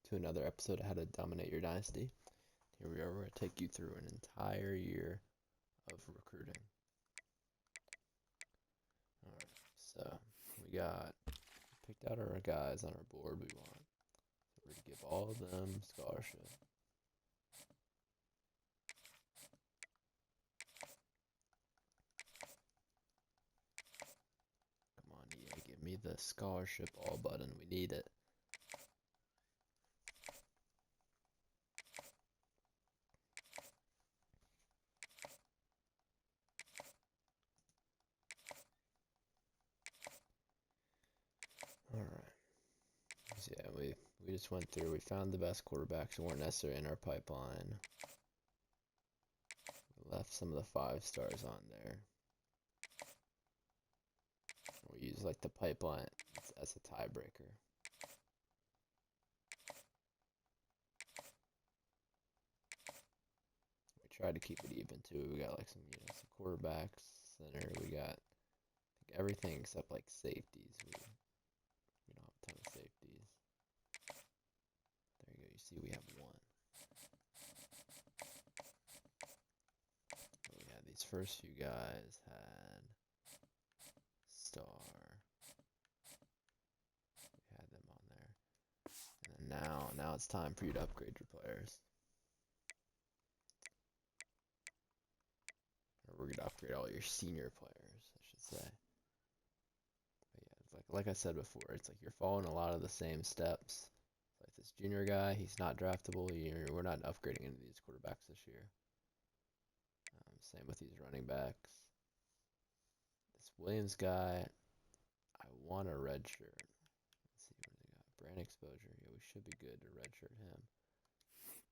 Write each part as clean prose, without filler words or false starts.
to another episode of How to Dominate Your Dynasty. Here we are, we're going to take you through an entire year of recruiting. Alright, so we picked out our guys on our board we want. So we're going to give all of them scholarship. Come on, EA, give me the scholarship all button. We need it. Alright. So yeah, we just went through, we found the best quarterbacks who weren't necessarily in our pipeline. We left some of the 5 stars on there. We use like the pipeline as a tiebreaker. We tried to keep it even too. We got like some quarterbacks, center. We got everything except like safeties. We don't have a ton of safeties. There you go. You see, we have 1. We had these first few guys had star. We had them on there. And then now it's time for you to upgrade your players. Or we're gonna upgrade all your senior players, I should say. But yeah, it's like I said before, it's like you're following a lot of the same steps. Like this junior guy, he's not draftable. We're not upgrading any of these quarterbacks this year. Same with these running backs. This Williams guy, I want a red shirt. Let's see what they got. Brand exposure. Yeah, we should be good to redshirt him.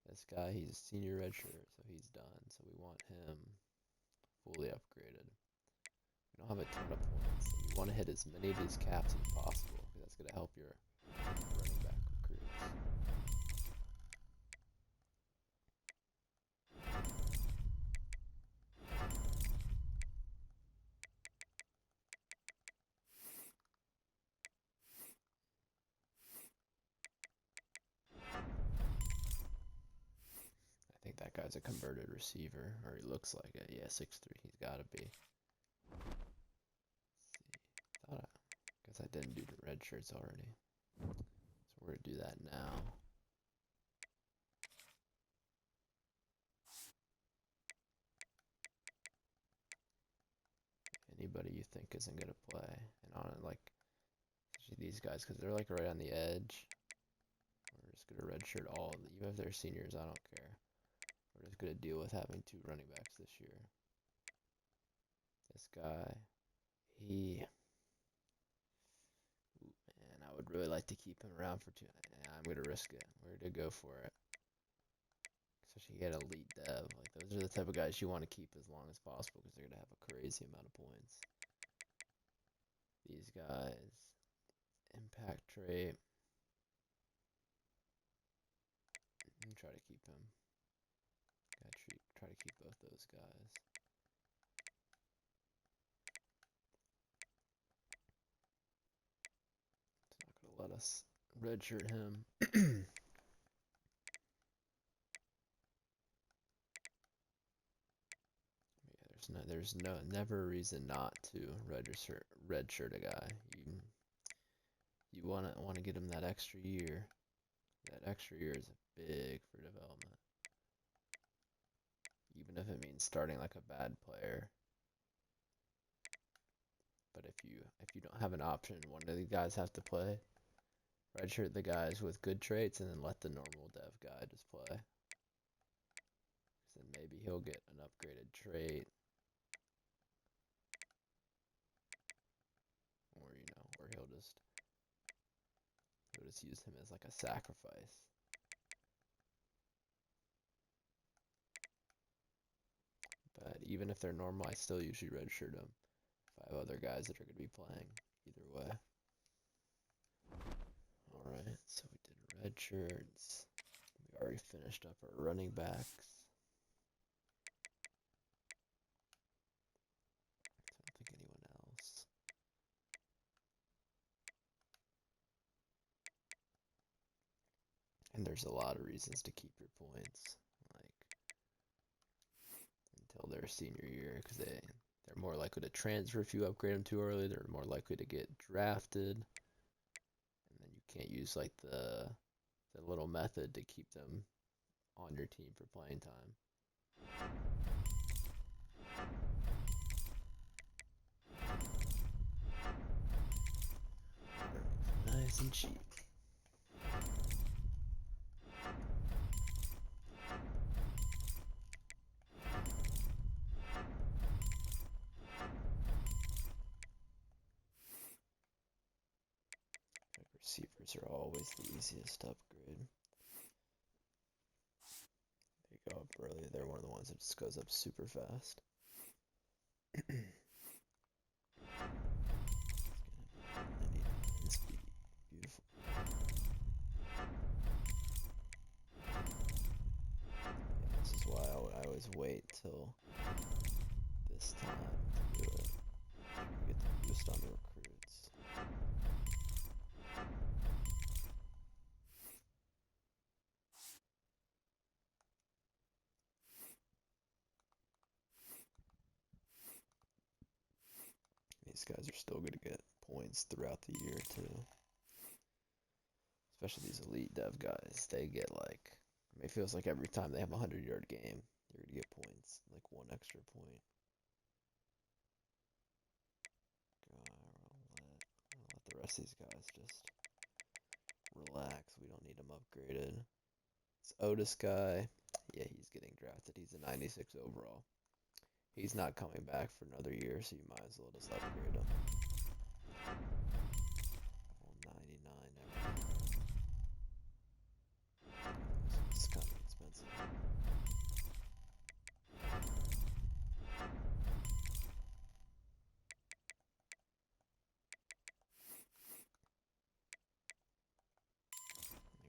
This guy, he's a senior redshirt, so he's done. So we want him fully upgraded. We don't have a ton of points. So you want to hit as many of these caps as possible, because that's going to help your running back recruits. I think that guy's a converted receiver, or he looks like it. Yeah, 6'3", he's got to be. Let's see. Guess I didn't do the red shirts already. So we're going to do that now. Anybody you think isn't going to play. And on it, like, these guys, because they're like right on the edge. We're just going to redshirt all of them. Even if they're seniors, I don't care. We're just going to deal with having 2 running backs this year. This guy, man, I would really like to keep him around for 2. Yeah, I'm going to risk it. We're going to go for it. Especially get elite dev. Like, those are the type of guys you want to keep as long as possible because they're going to have a crazy amount of points. These guys, impact trait. Try to keep him. Try to keep both those guys. It's not gonna let us redshirt him. Yeah, there's never a reason not to redshirt a guy. You wanna get him that extra year. That extra year is big for development. Even if it means starting like a bad player. But if you don't have an option, one of the guys have to play. Redshirt the guys with good traits and then let the normal dev guy just play. Then maybe he'll get an upgraded trait. Or he'll just use him as like a sacrifice. But even if they're normal, I still usually redshirt them if I have other guys that are going to be playing either way. Alright, so we did red shirts. We already finished up our running backs. I don't think anyone else. And there's a lot of reasons to keep your points, like until their senior year, because they're more likely to transfer if you upgrade them too early. They're more likely to get drafted, and then you can't use like the little method to keep them on your team for playing time. Nice and cheap. Receivers are always the easiest to upgrade. They go up early. They're one of the ones that just goes up super fast. Speed. Beautiful. Yeah, this is why I always wait till this time to do it. You get the boost on the recruits. These guys are still going to get points throughout the year too. Especially these elite dev guys. They get like, I mean, it feels like every time they have a 100-yard game, they're going to get points, like one extra point. I'll let the rest of these guys just relax. We don't need them upgraded. This Otis guy, yeah, he's getting drafted. He's a 96 overall. He's not coming back for another year, so you might as well just upgrade him. 99 every. This one's kind of expensive.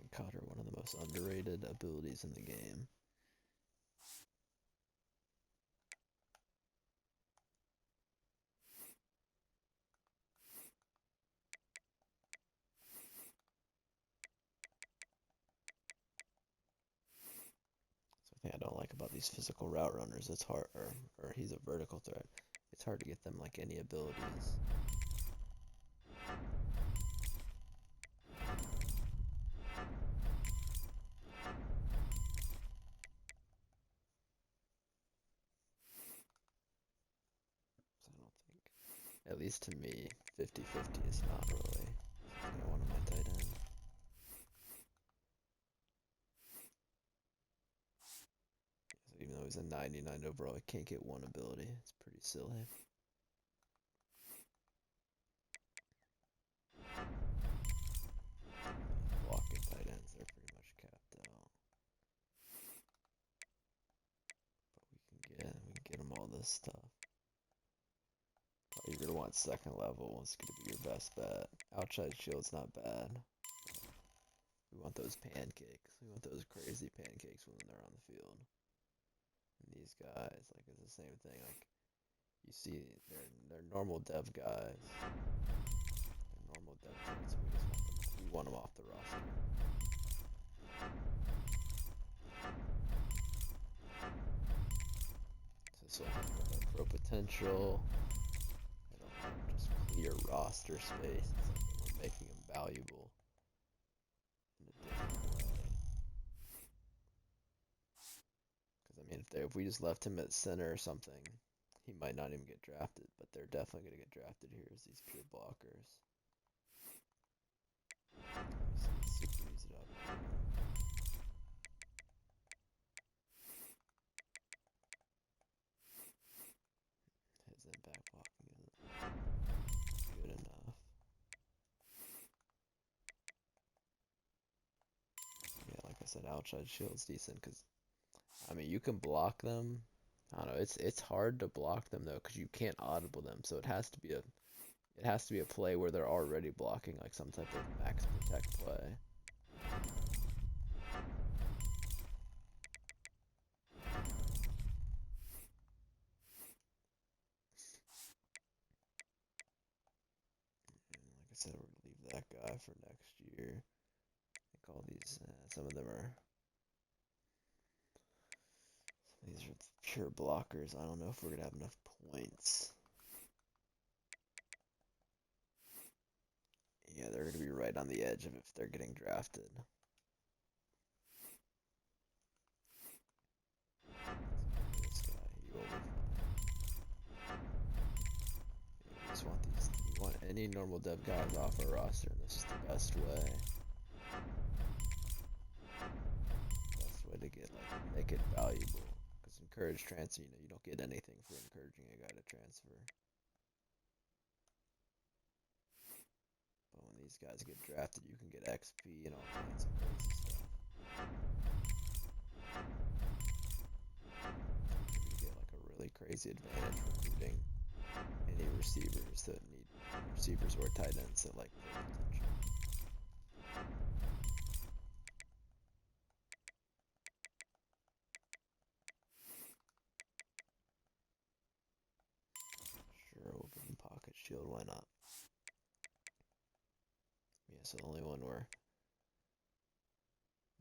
And Cotter, one of the most underrated abilities in the game. Thing I don't like about these physical route runners, it's hard, or he's a vertical threat. It's hard to get them like any abilities. So I don't think, at least to me, 50-50 is not really one of my tight ends. So even though he's a 99 overall, he can't get one ability. It's pretty silly. Blocking tight ends, they're pretty much capped out. But we can get him all this stuff. You're gonna want second level. It's gonna be your best bet. Outside shield's not bad. We want those pancakes. We want those crazy pancakes when they're on the field. And these guys, like, it's the same thing. Like, you see, they're normal dev guys. They're normal dev traits, so we want them off the roster. So this will help with our pro potential. It'll help just clear roster space. It's like we're making them valuable in a different way. Because, I mean, if we just left him at center or something, he might not even get drafted, but they're definitely going to get drafted here as these pure blockers. Super easy to upgrade them. His impact blocking isn't good enough. Yeah, like I said, outside shield's decent because, I mean, you can block them. I don't know. It's hard to block them though because you can't audible them. So it has to be a play where they're already blocking, like some type of max protect play. And like I said, we're gonna leave that guy for next year. And all these. Some of them are. These are pure blockers. I don't know if we're gonna have enough points. Yeah, they're gonna be right on the edge of if they're getting drafted. This guy, he will be fine. We just want these. We want any normal dev guys off our roster, and this is the best way. Best way to get make it valuable. Because encourage transfer, you don't get anything for encouraging a guy to transfer. But when these guys get drafted, you can get XP and all kinds of crazy stuff. You get a really crazy advantage recruiting any receivers that need receivers or tight ends that like their potential. Sure, we'll give him pocket shield. Why not? Yeah, so the only one we're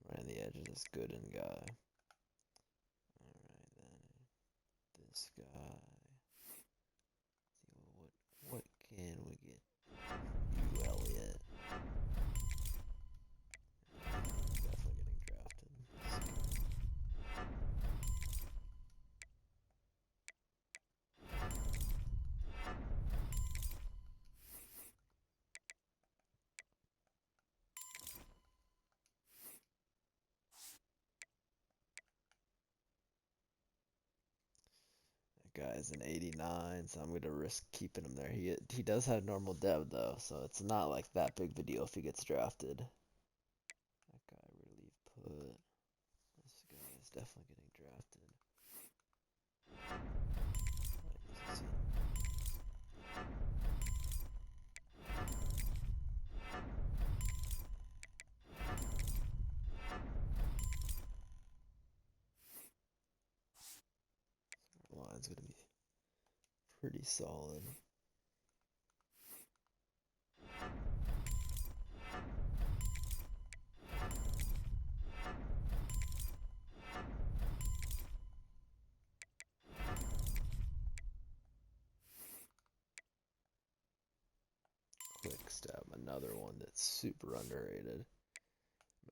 right on the edge of this Gooden guy. Alright then. This guy. See what can we get for you, Elliot? Definitely getting drafted. Guy's an 89, so I'm gonna risk keeping him there. He does have normal dev though, so it's not like that big of a deal if he gets drafted. That guy really put. This guy is definitely getting drafted. Our line's gonna be pretty solid. Quick step, another one that's super underrated.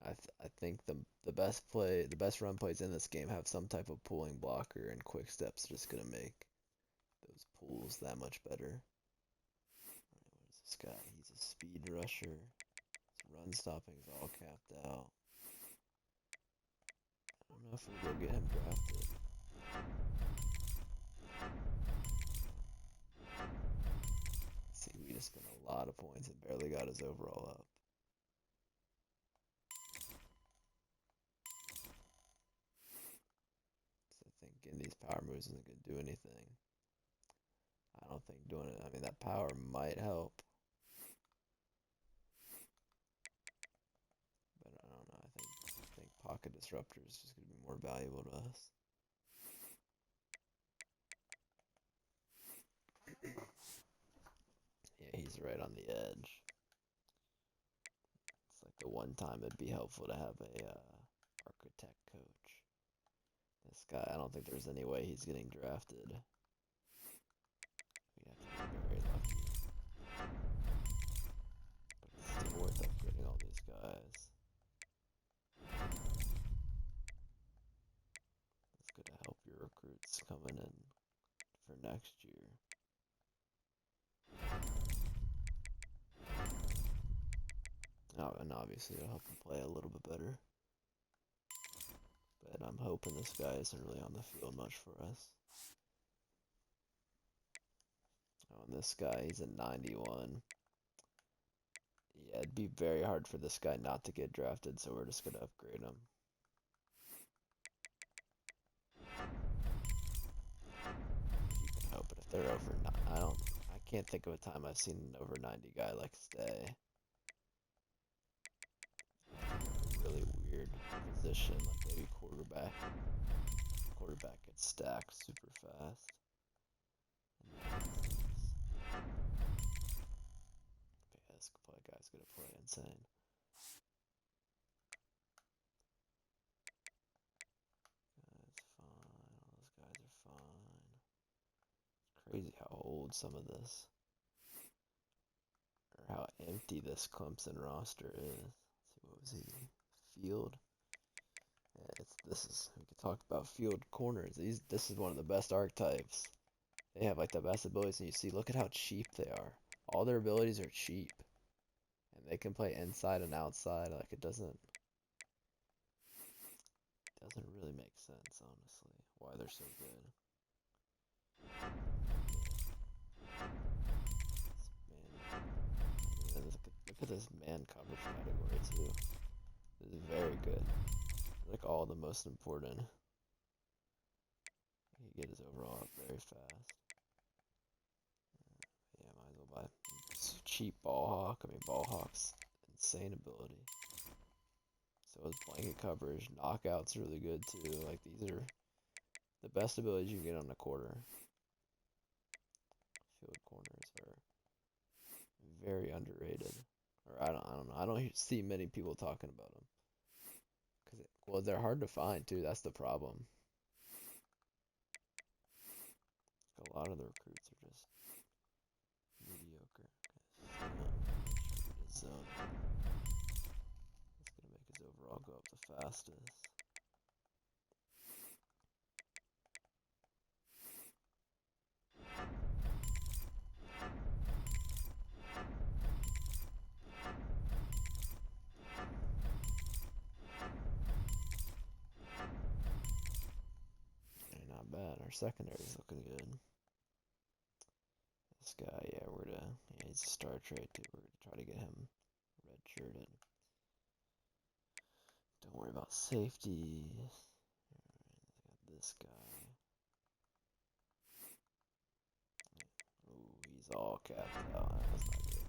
I think the best run plays in this game have some type of pulling blocker, and quick steps just gonna make those pulls that much better. Alright, what is this guy? He's a speed rusher. His run stopping is all capped out. I don't know if we'll go get him drafted. See, we just spent a lot of points and barely got his overall up. So I think getting these power moves isn't going to do anything. I don't think doing it, I mean, that power might help. But I don't know, I think pocket disruptor is just going to be more valuable to us. Yeah, he's right on the edge. It's like the one time it'd be helpful to have a architect coach. This guy, I don't think there's any way he's getting drafted. We have to be very lucky. But it's still worth upgrading all these guys. It's going to help your recruits coming in for next year. Oh, and obviously it'll help him play a little bit better. But I'm hoping this guy isn't really on the field much for us. Oh, and this guy, he's a 91. Yeah, it'd be very hard for this guy not to get drafted, so we're just gonna upgrade him. You can hope, but if they're over, I can't think of a time I've seen an over 90 guy like stay. Really weird position, like maybe quarterback. Quarterback gets stacked super fast. This guy's gonna play insane. old some of this, or how empty this Clemson roster is. Let's see, what was he? Field. Yeah, we could talk about field corners. This is one of the best archetypes. They have like the best abilities, and you see, look at how cheap they are. All their abilities are cheap, and they can play inside and outside. Like it doesn't really make sense, honestly, why they're so good. Man, look at this man coverage category too. This is very good. Like all the most important. He get his overall up very fast. Yeah, might as well buy cheap ball hawk. I mean, ball hawk's insane ability. So is blanket coverage. Knockout's really good too. Like these are the best abilities you can get on a quarter. Field corners are very underrated. Or I don't know. I don't see many people talking about them. Well, they're hard to find too. That's the problem. A lot of the recruits are just mediocre. Zone. That's gonna make his overall go up the fastest. Yeah, not bad. Our secondary's looking good. This guy, yeah, he's a star trade too. We're gonna try to get him redshirted. Don't worry about safety. Alright, got this guy. Ooh, he's all capped out. That's not good.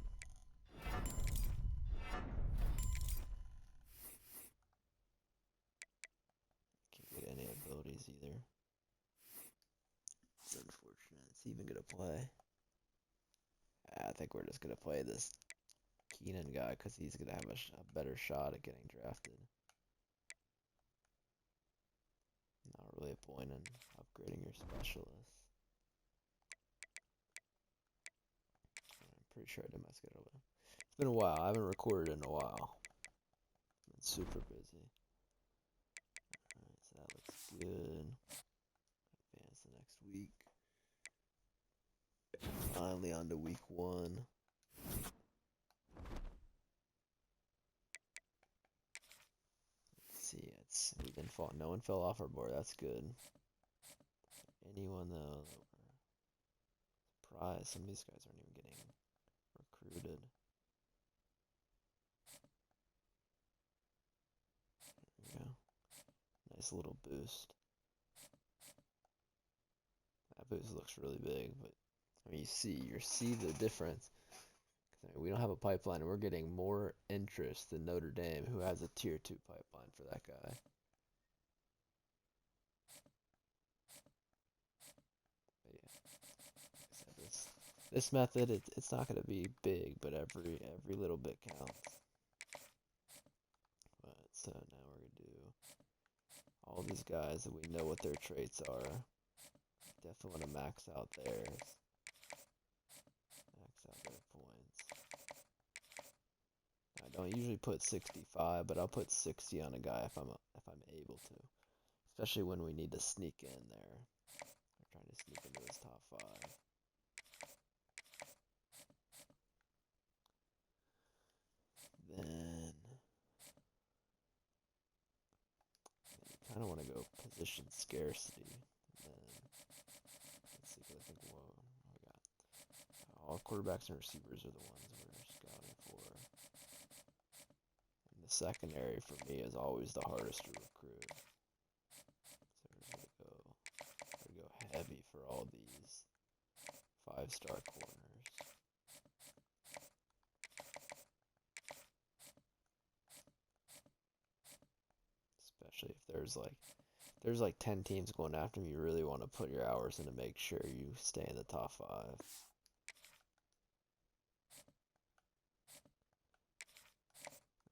Can't get any abilities either. It's unfortunate. It's even gonna play. I think we're just gonna play this Keenan guy because he's gonna have a better shot at getting drafted. Not really a point in upgrading your specialist. I'm pretty sure I did my schedule. It's been a while. I haven't recorded in a while. Been super busy. Alright, so that looks good. Advance the next week. Finally on to week 1. Let's see, we didn't fall. No one fell off our board. That's good. Anyone though that we're surprised? Some of these guys aren't even getting recruited. There we go. Nice little boost. That boost looks really big, but I mean, you see the difference. We don't have a pipeline, and we're getting more interest than Notre Dame, who has a tier 2 pipeline for that guy. But yeah, like I said, this method, it's not going to be big, but every little bit counts. But so now we're going to do all these guys that we know what their traits are. Definitely want to max out theirs. Max out their points. I don't usually put 65, but I'll put 60 on a guy if I'm able to. Especially when we need to sneak in there. We're trying to sneak into his top 5. Then you kind of want to go position scarcity. And then let's see, 'cause I think whoa, we got all quarterbacks and receivers are the ones we're scouting for. And the secondary for me is always the hardest to recruit. So we're gonna go heavy for all these 5-star corners. Especially if there's like 10 teams going after him, you really want to put your hours in to make sure you stay in the top 5.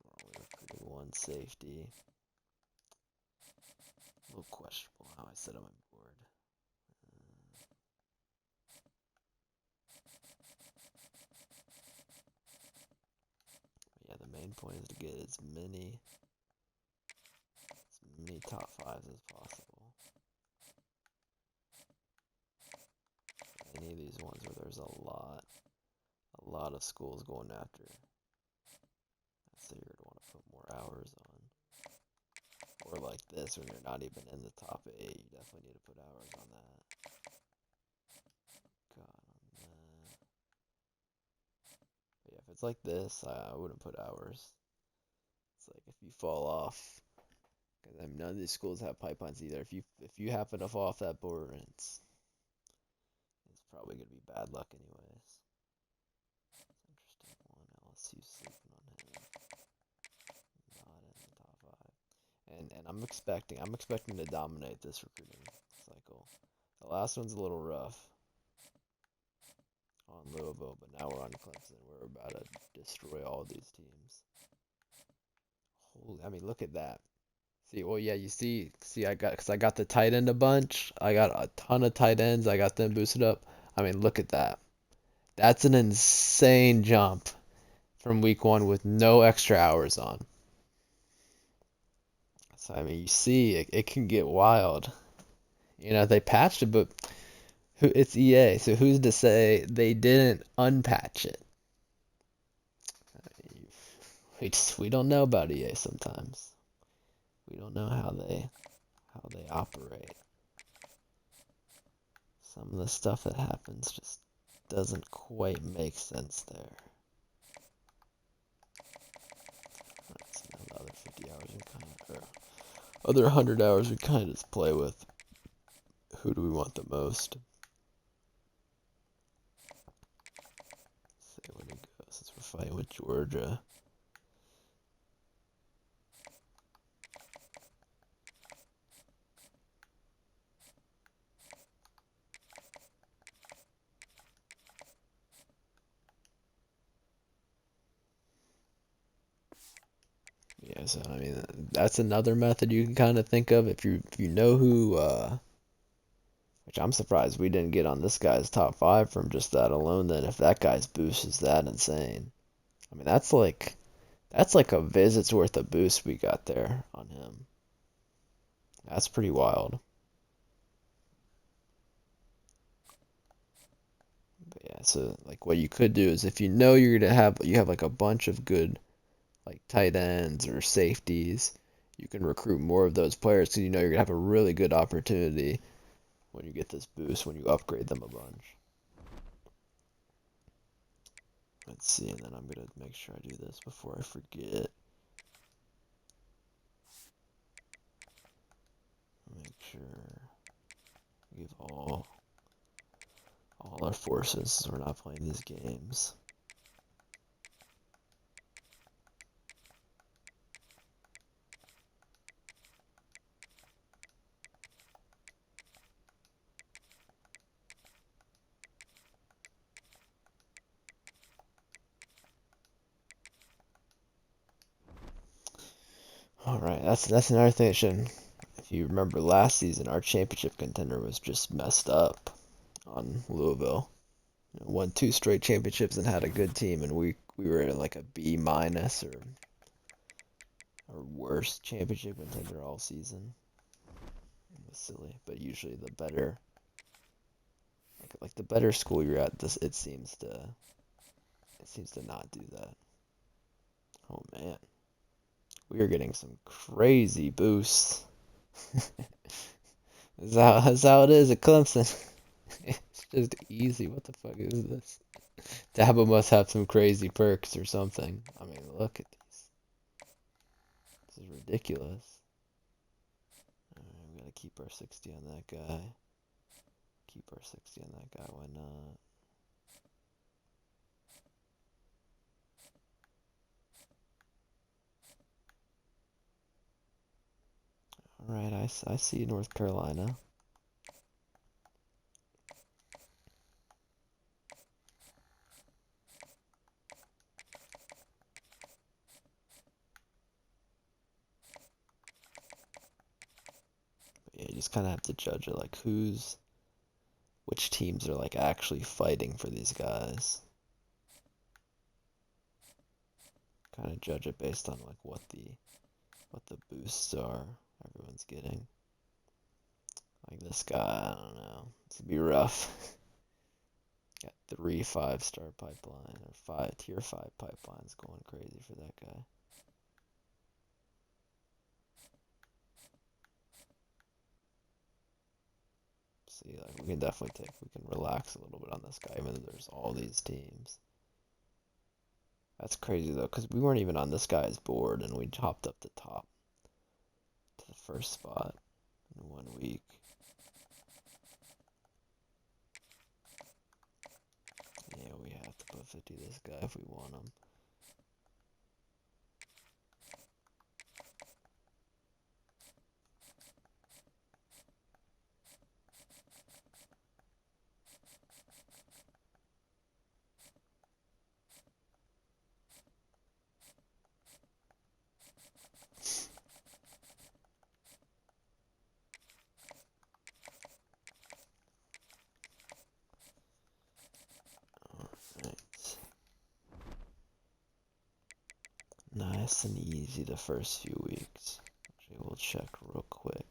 We're only recruiting 1 safety. A little questionable how I set on my board. main point is to get as many top 5s as possible. Any of these ones where there's a lot of schools going after, so you're gonna want to put more hours on. Or like this, when you're not even in the top 8, you definitely need to put hours on that. God, on that. But yeah, if it's like this, I wouldn't put hours. It's like if you fall off, because I mean, none of these schools have pipelines either. If you happen to fall off that board, it's probably gonna be bad luck anyways. Interesting one. LSU sleeping on him. Not in the top 5. And I'm expecting to dominate this recruiting cycle. The last one's a little rough on Louisville, but now we're on Clemson. We're about to destroy all these teams. Holy, I mean, look at that. See, well, yeah, you see, I got the tight end a bunch. I got a ton of tight ends. I got them boosted up. I mean, look at that. That's an insane jump from week 1 with no extra hours on. So, I mean, you see, it can get wild. You know, they patched it, but it's EA, so who's to say they didn't unpatch it? We don't know about EA sometimes. We don't know how they operate. Some of the stuff that happens just doesn't quite make sense there. Alright, so now the other 50 hours we kind of, or other 100 hours we kind of just play with. Who do we want the most? Let's see when he goes, since we're fighting with Georgia. Yeah, so I mean that's another method you can kind of think of if you know who which I'm surprised we didn't get on this guy's top 5 from just that alone then if that guy's boost is that insane. I mean that's like a visit's worth of boost we got there on him. That's pretty wild. But yeah, so like what you could do is if you know you're gonna have like a bunch of good like tight ends or safeties, you can recruit more of those players because you know you're gonna have a really good opportunity when you get this boost when you upgrade them a bunch. Let's see, and then I'm gonna make sure I do this before I forget. Make sure we give all our forces so we're not playing these games. Alright, that's another thing that should, if you remember last season, our championship contender was just messed up on Louisville. Won 2 straight championships and had a good team, and we were at like a B minus or worse championship contender all season. It was silly, but usually the better, like the better school you're at, it seems to not do that. Oh man, we are getting some crazy boosts. That's how it is at Clemson. It's just easy. What the fuck is this? Dabo must have some crazy perks or something. I mean, look at these. This is ridiculous. We gotta keep our 60 on that guy. Keep our 60 on that guy. Why not? Alright, I see North Carolina. But yeah, you just kind of have to judge it, like which teams are like actually fighting for these guys. kind of judge it based on like what the boosts are everyone's getting. Like this guy, I don't know. It's gonna be rough. Got 3 5-star pipeline or 5 tier 5 pipelines going crazy for that guy. See, like we can relax a little bit on this guy, even though there's all these teams. That's crazy though, because we weren't even on this guy's board, and we hopped up the top to the first spot in 1 week. Yeah, we have to put 50 this guy if we want him. Nice and easy the first few weeks. Actually, we'll check real quick.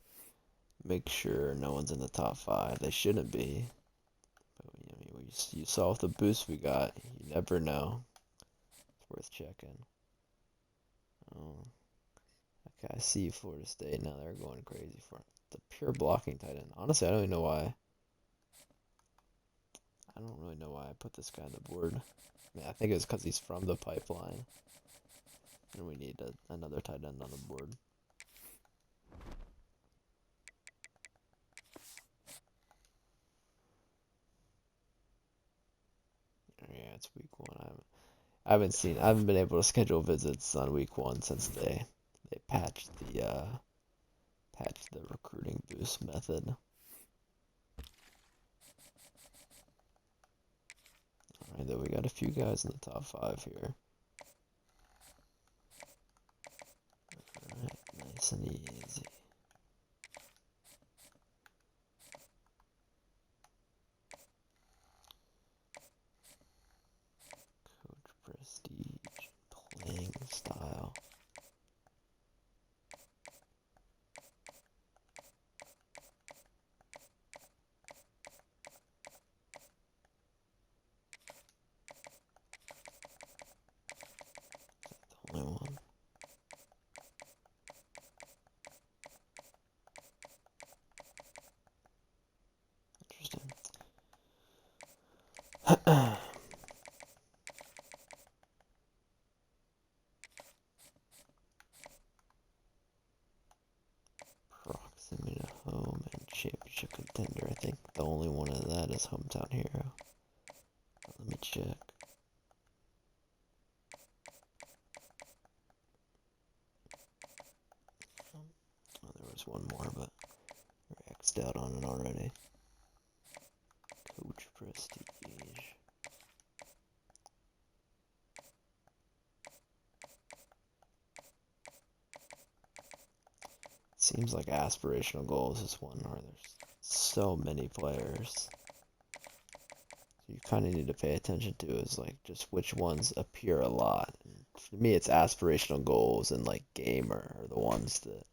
Make sure no one's in the top 5. They shouldn't be. But you saw with the boost we got. You never know. It's worth checking. Oh, okay. I see Florida State now. They're going crazy for it. The pure blocking tight end. Honestly, I don't even know why. I don't really know why I put this guy on the board. I mean, I think it's because he's from the pipeline. And we need another tight end on the board. Yeah, it's week 1. I haven't been able to schedule visits on week 1 since they patched the recruiting boost method. Alright, then we got a few guys in the top 5 here. Alright, nice and easy. Coach prestige, playing style. Is that the only one? Interesting. Proximity to home and championship contender. I think the only one of that is hometown hero. Let me check. Oh, there was one more, but we're X'd out on it already. Coach prestige. Seems like aspirational goals is one where there's so many players. So you kind of need to pay attention to is like just which ones appear a lot. And for me, it's aspirational goals and like gamer are the ones that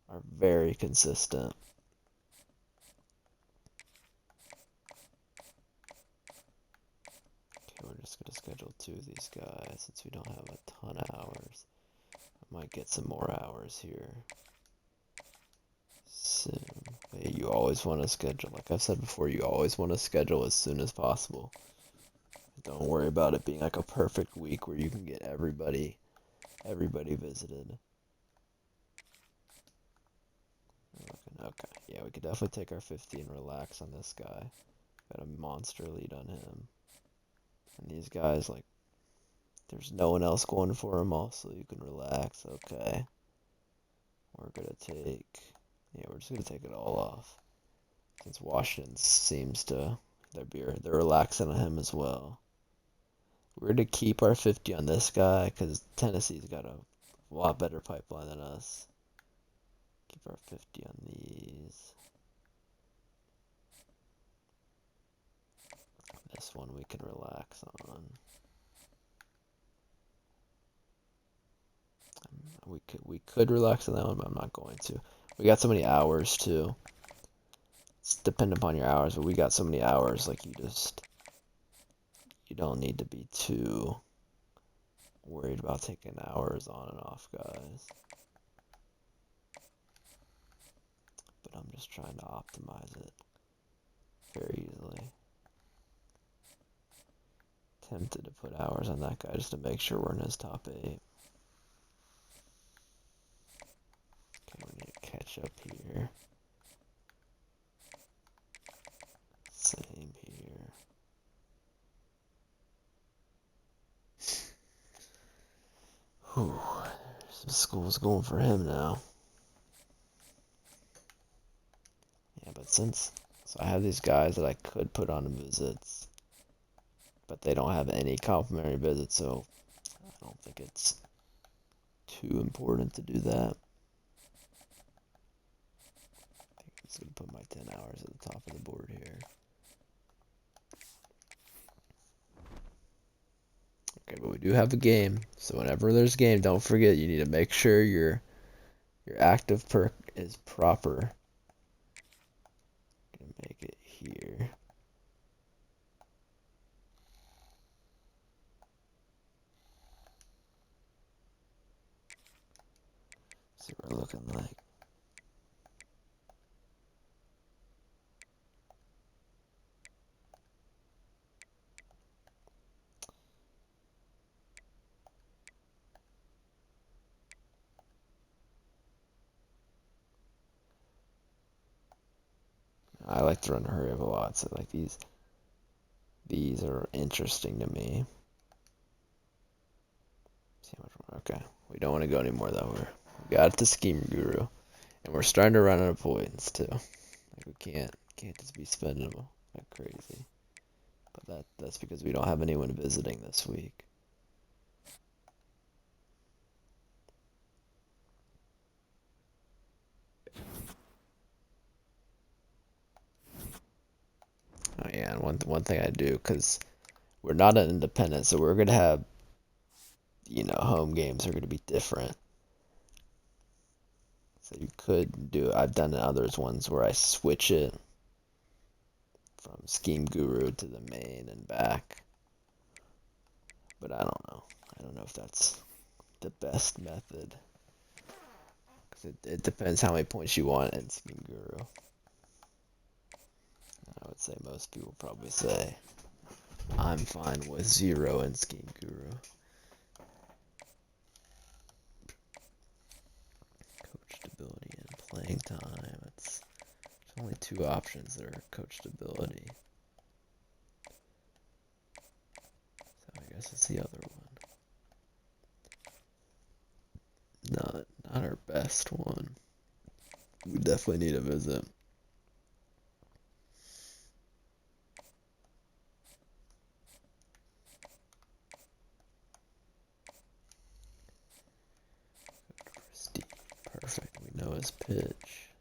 are very consistent. Okay, we're just gonna schedule 2 of these guys since we don't have a ton of hours. I might get some more hours here soon. But you always want to schedule, like I've said before, you always want to schedule as soon as possible. Don't worry about it being like a perfect week where you can get everybody visited. Okay, yeah, we could definitely take our 50 and relax on this guy. Got a monster lead on him. And these guys, like, there's no one else going for him also. You can relax, okay. We're just gonna take it all off. Since Washington seems to, they're relaxing on him as well. We're gonna keep our 50 on this guy because Tennessee's got a lot better pipeline than us. Keep our 50 on these. This one we can relax on. We could relax on that one, but I'm not going to. We got so many hours too. It's dependent upon your hours, but we got so many hours. Like you don't need to be too worried about taking hours on and off, guys. But I'm just trying to optimize it very easily. Tempted to put hours on that guy just to make sure we're in his top 8. Okay, we need to catch up here. Same here. Whew. Some school's going for him now. Yeah, but so I have these guys that I could put on visits, but they don't have any complimentary visits, so I don't think it's too important to do that. I think I'm just going to put my 10 hours at the top of the board here. Okay, but we do have a game, so whenever there's a game, don't forget you need to make sure your active perk is proper. Gonna make it here. See what we're looking like. I like to run a hurry up a lot, so like these are interesting to me. See how much more. Okay, we don't want to go anymore though. We got the scheme guru, and we're starting to run out of points too. Like we can't just be spending them like crazy. But that's because we don't have anyone visiting this week. Oh yeah, and one thing I do, because we're not an independent, so we're gonna have, home games are gonna be different. So you could do, I've done others ones where I switch it from Scheme Guru to the main and back. But I don't know. I don't know if that's the best method. Because it depends how many points you want in Scheme Guru. I would say most people probably say I'm fine with 0 in Scheme Guru. Coached ability and playing time. There's only 2 options that are coached ability. So I guess it's the other one. Not our best one. We definitely need a visit. Perfect. We know his pitch.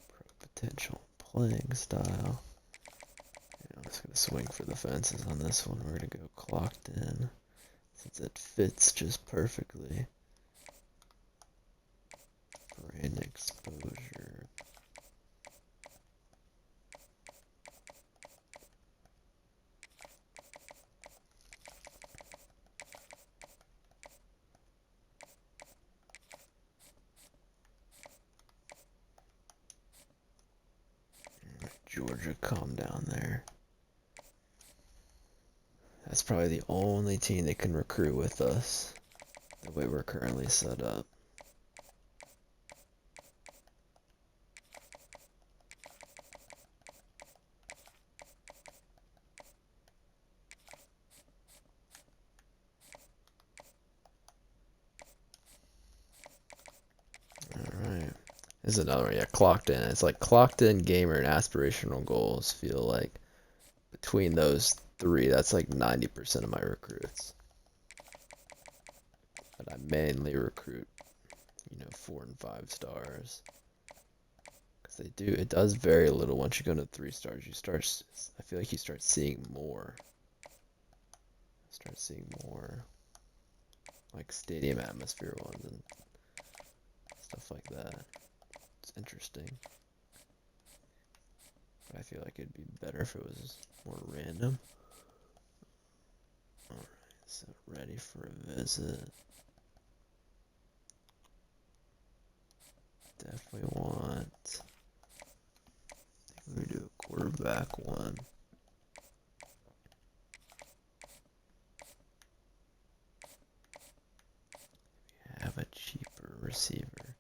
Pro potential playing style. I'm just going to swing for the fences on this one. We're going to go clocked in, since it fits just perfectly. Brain exposure. Georgia, calm down there. That's probably the only team that can recruit with us, the way we're currently set up. Alright. This is another one, yeah, clocked in. It's like clocked in, gamer, and aspirational goals feel like between those 3, that's like 90% of my recruits. But I mainly recruit, 4 and 5 stars. They do. It does very little once you go to 3 stars. You start. I feel like you start seeing more. Start seeing more, like stadium atmosphere ones and stuff like that. It's interesting. But I feel like it'd be better if it was more random. Alright, so ready for a visit. Definitely want. We do a quarterback one. We have a cheaper receiver.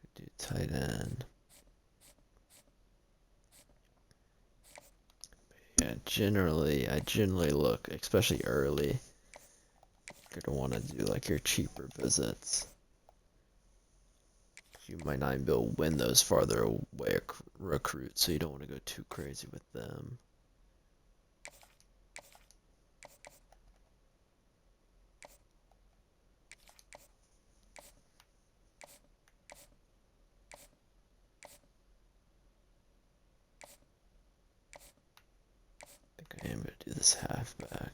We do tight end. Yeah, I generally look, especially early. You're gonna want to do like your cheaper visits. You might not even be able to win those farther away recruits, so you don't want to go too crazy with them. I think I am going to do this halfback.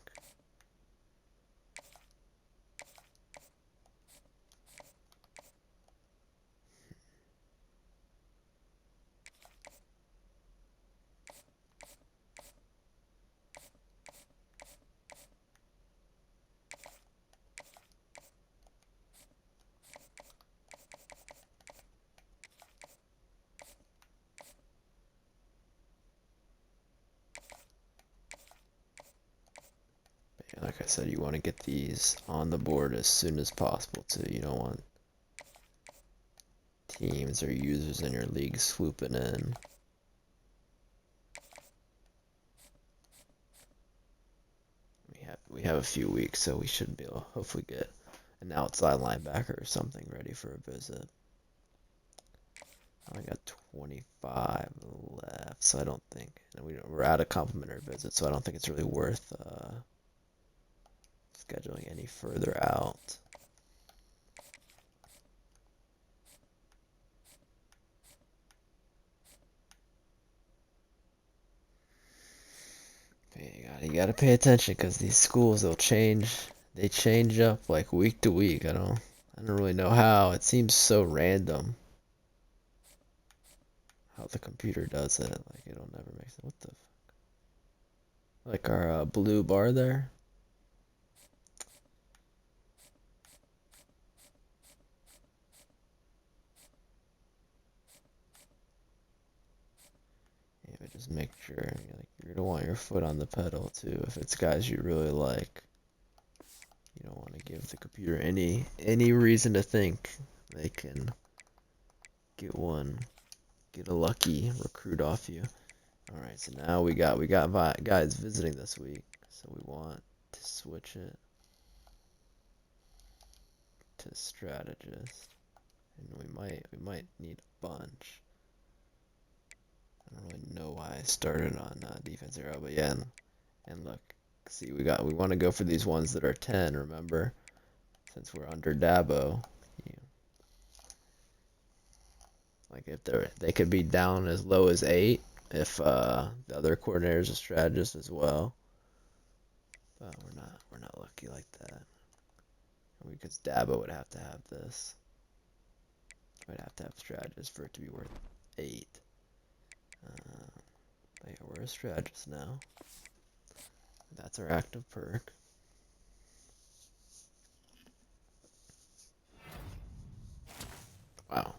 Like I said, you want to get these on the board as soon as possible too. You don't want teams or users in your league swooping in. We have a few weeks, so we should be able to hopefully get an outside linebacker or something ready for a visit. I only got 25 left, so I don't think, and we're out of complimentary visits, so I don't think it's really worth scheduling any further out. You gotta pay attention because these schools they change up like week to week. I don't really know how. It seems so random how the computer does it. Like it'll never make sense. What the fuck? Like our blue bar there. Yeah, but just make sure you're gonna want your foot on the pedal too. If it's guys you really like, you don't want to give the computer any reason to think they can get a lucky recruit off you. All right, so now we got guys visiting this week, so we want to switch it to strategist, and we might need a bunch. I don't really know why I started on defense hero, but yeah, and look, see we want to go for these ones that are 10. Remember, since we're under Dabo, like if they could be down as low as 8 if the other coordinator is a strategist as well. But we're not lucky like that. Because Dabo would have to have this. I'd have to have strategist for it to be worth 8. But yeah, we're a strategist now. That's our active perk. Wow.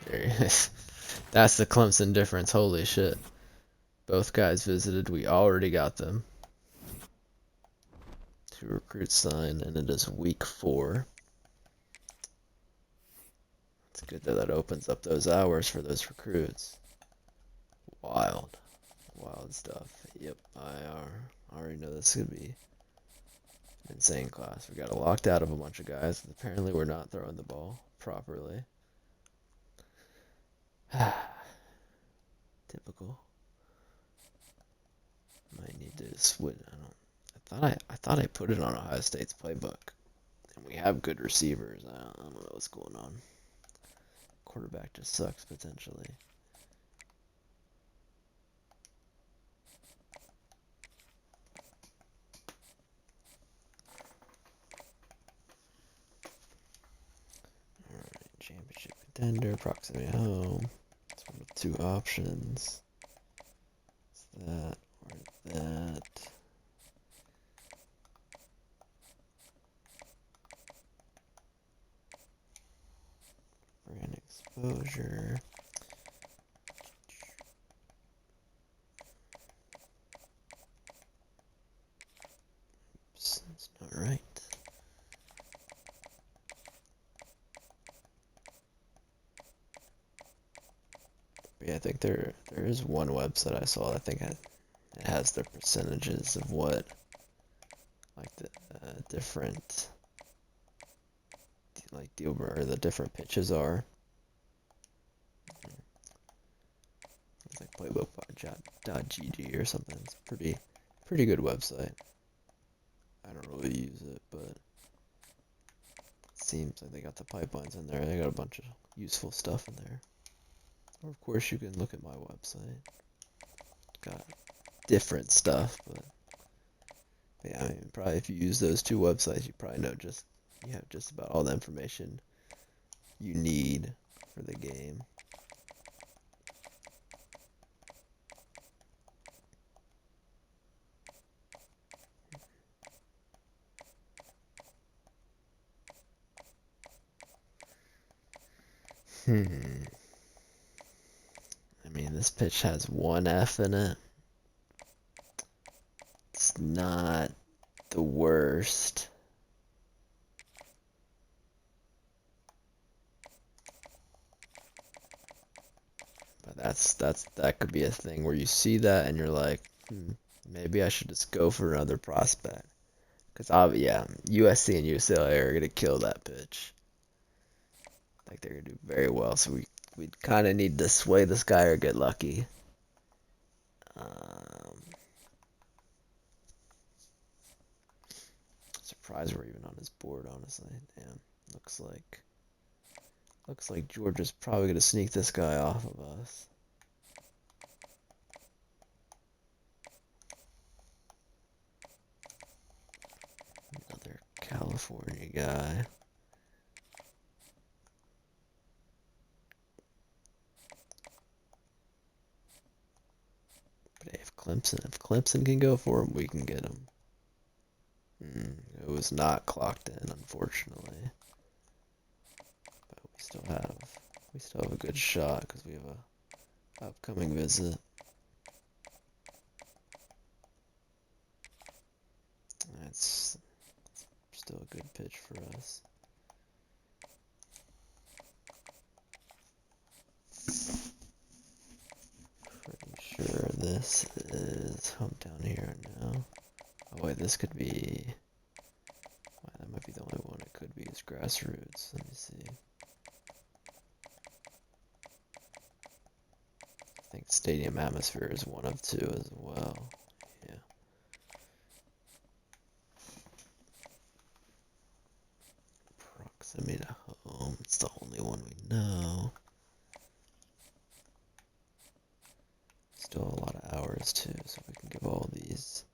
There he is. That's the Clemson difference. Holy shit. Both guys visited. We already got them. 2 recruits signed, and it is week 4. It's good that opens up those hours for those recruits. Wild stuff. Yep, I already know this could be an insane class. We got locked out of a bunch of guys. Apparently, we're not throwing the ball properly. Typical. Might need to switch. I thought I put it on Ohio State's playbook, and We have good receivers. I don't know what's going on. Quarterback just sucks potentially. Alright, championship contender, proximity home. It's one of two options. It's that or that. Brand exposure. Oops, that's not right. But yeah, I think there is one website I saw. I think it has their percentages of what like the different like deal or the different pitches are. It's like playbook.gg or something. It's pretty good website. I don't really use it, but it seems like they got the pipelines in there. They got a bunch of useful stuff in there. Or of course you can look at my website. Got different stuff, but yeah, I mean, probably if you use those two websites, you probably know you have just about all the information you need for the game. I mean, this pitch has one F in it. It's not the worst. But that could be a thing where you see that and you're like, maybe I should just go for another prospect. Because, yeah, USC and UCLA are going to kill that pitch. Like, they're going to do very well. So we kind of need to sway this guy or get lucky. Surprised we're even on his board, honestly. Damn. Looks like Georgia's probably going to sneak this guy off of us. Another California guy. But hey, if Clemson can go for him, we can get him. It was not clocked in, unfortunately. But we still have a good shot because we have a upcoming visit. That's still a good pitch for us. Pretty sure this is hometown hero now. Oh wait, this could be. Well, that might be the only one it could be is grassroots. Let me see. I think stadium atmosphere is one of two as well. Yeah. Proximity to home. It's the only one we know. Still a lot of hours too, so we can give all these.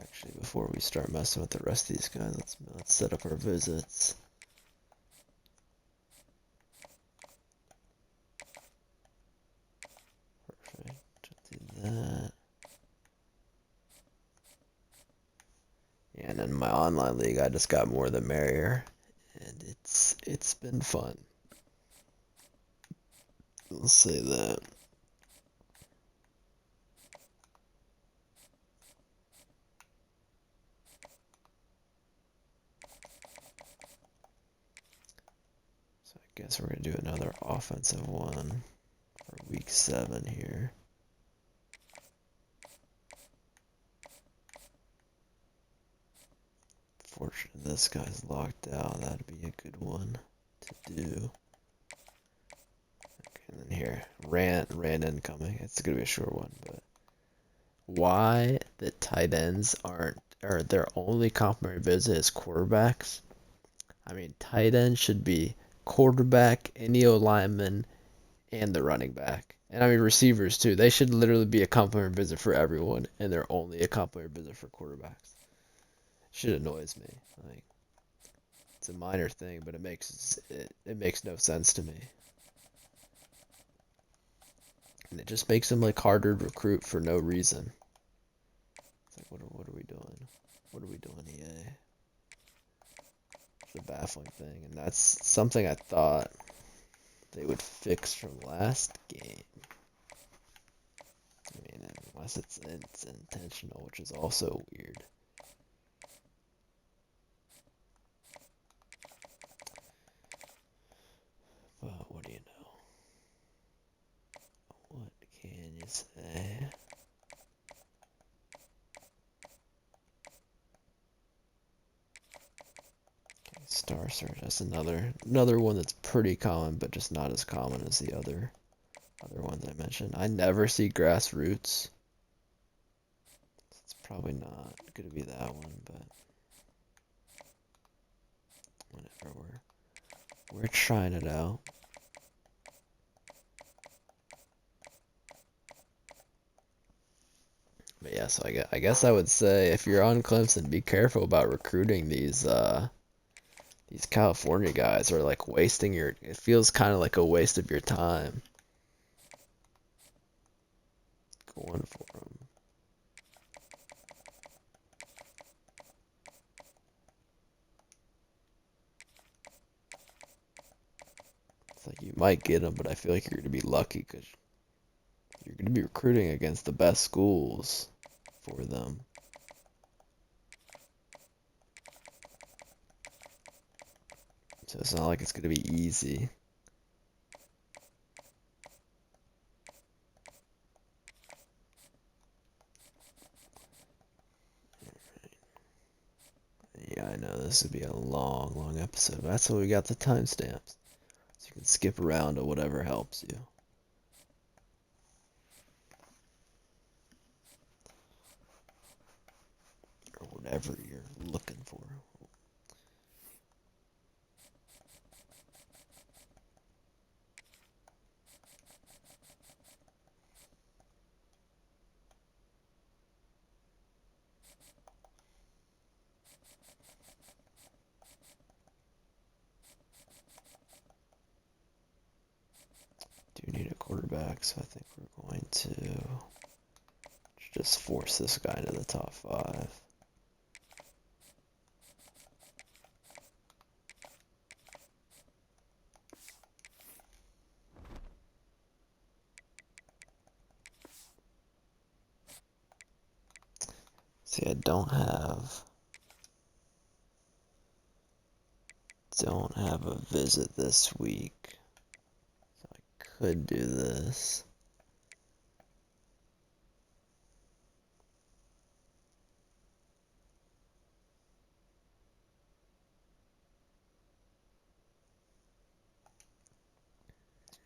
Actually, before we start messing with the rest of these guys, let's set up our visits. Perfect. Do that. Yeah, and in my online league, I just got more the merrier, and it's been fun. I'll say that. So I guess we're gonna do another offensive one for week 7 here. Fortunately, this guy's locked out. That'd be a good one to do. Okay, and then here, rant incoming. It's gonna be a short one, but why the tight ends aren't, or their only complimentary visit is quarterbacks? I mean, tight end should be quarterback, any O-lineman, and the running back. And I mean, receivers too. They should literally be a complement visit for everyone, and they're only a complement visit for quarterbacks. Shit annoys me. Like, it's a minor thing, but it makes no sense to me. And it just makes them like harder to recruit for no reason. It's like, what are we doing? What are we doing, EA? It's a baffling thing, and that's something I thought they would fix from last game. I mean, unless it's intentional, which is also weird. But what do you know? What can you say? Star Search, that's another one that's pretty common, but just not as common as the other ones I mentioned. I never see grassroots. It's probably not gonna be that one, but whatever, we're trying it out. But yeah, so I guess I would say if you're on Clemson, be careful about recruiting these California guys, or like wasting your. It feels kind of like a waste of your time going for them. It's like you might get them, but I feel like you're gonna be lucky because you're gonna be recruiting against the best schools for them. So it's not like it's gonna be easy. Yeah, I know this would be a long episode, but that's why we got the timestamps. So you can skip around to whatever helps you. Or whatever you're looking for. Do need a quarterback, so I think we're going to just force this guy into the top 5. See, I don't have a visit this week. So I could do this.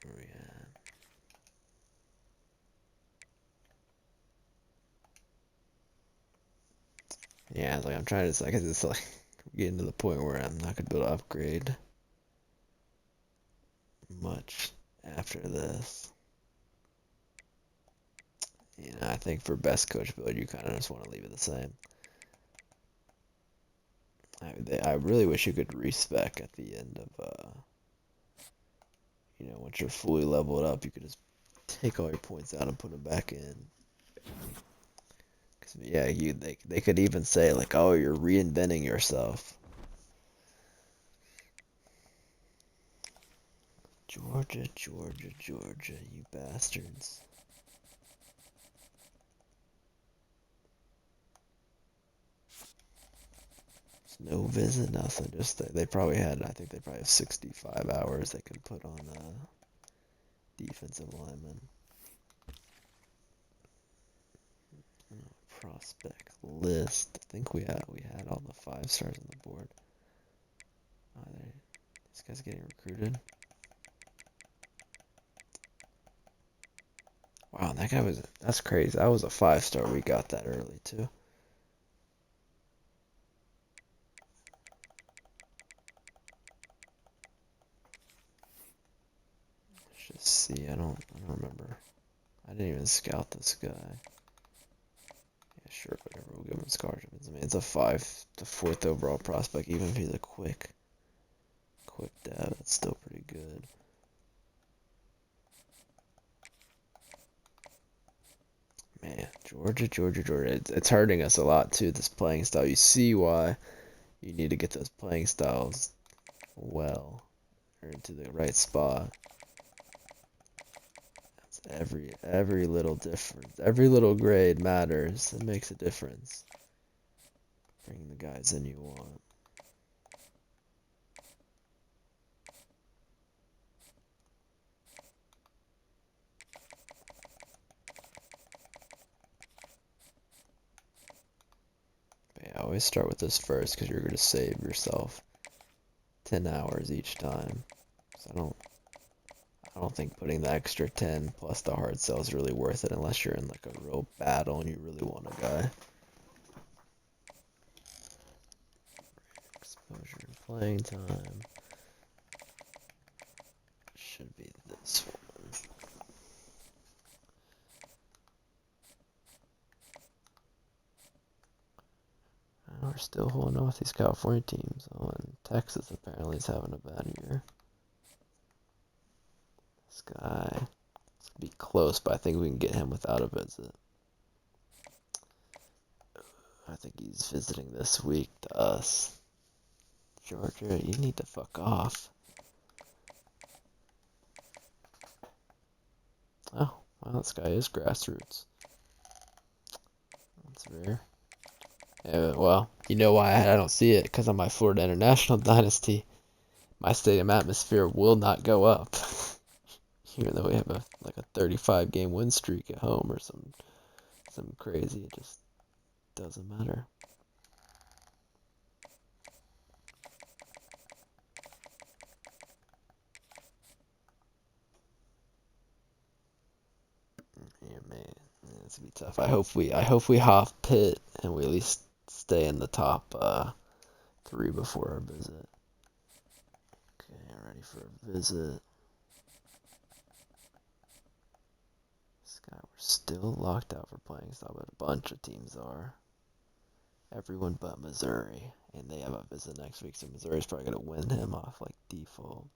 Where we at? Yeah, like I'm trying to, like, it's like getting to the point where I'm not gonna be able to upgrade much after this. You know, I think for best coach build, you kind of just want to leave it the same. I really wish you could respec at the end of, you know, once you're fully leveled up, you could just take all your points out and put them back in. Cause yeah, they could even say like, oh, you're reinventing yourself. Georgia, you bastards. No visit, nothing. Just they probably had. I think they probably have 65 hours they could put on defensive lineman. Prospect list. I think we had all the 5 stars on the board. This guy's getting recruited. Wow, that's crazy. That was a 5-star. We got that early too. see. I don't remember. I didn't even scout this guy. Yeah, sure, whatever. We'll give him scholarships. I mean, it's a 4th overall prospect. Even if he's a quick dab, that's still pretty good. Man, Georgia. It's hurting us a lot too. This playing style. You see why you need to get those playing styles well or into the right spot. Every little difference, every little grade matters. It makes a difference. Bring the guys in you want. But yeah, always start with this first because you're going to save yourself 10 hours each time. So I don't think putting the extra 10 plus the hard sell is really worth it unless you're in like a real battle and you really want a guy. Exposure and playing time. Should be this one. We're still holding on with these California teams. Oh, and Texas apparently is having a bad year. This guy, it's gonna be close, but I think we can get him without a visit. I think he's visiting this week to us. Georgia, you need to fuck off. Oh, well, this guy is grassroots. That's rare. Yeah, well, you know why I don't see it? Because on my Florida International Dynasty, my stadium atmosphere will not go up. Even though we have like a 35 game win streak at home or some crazy, it just doesn't matter. Yeah, man, it's gonna be tough. I hope we half pit and we at least stay in the top 3 before our visit. Okay, ready for a visit. This guy, we're still locked out for playing style, but a bunch of teams are. Everyone but Missouri, and they have a visit next week, so Missouri's probably gonna win him off like default.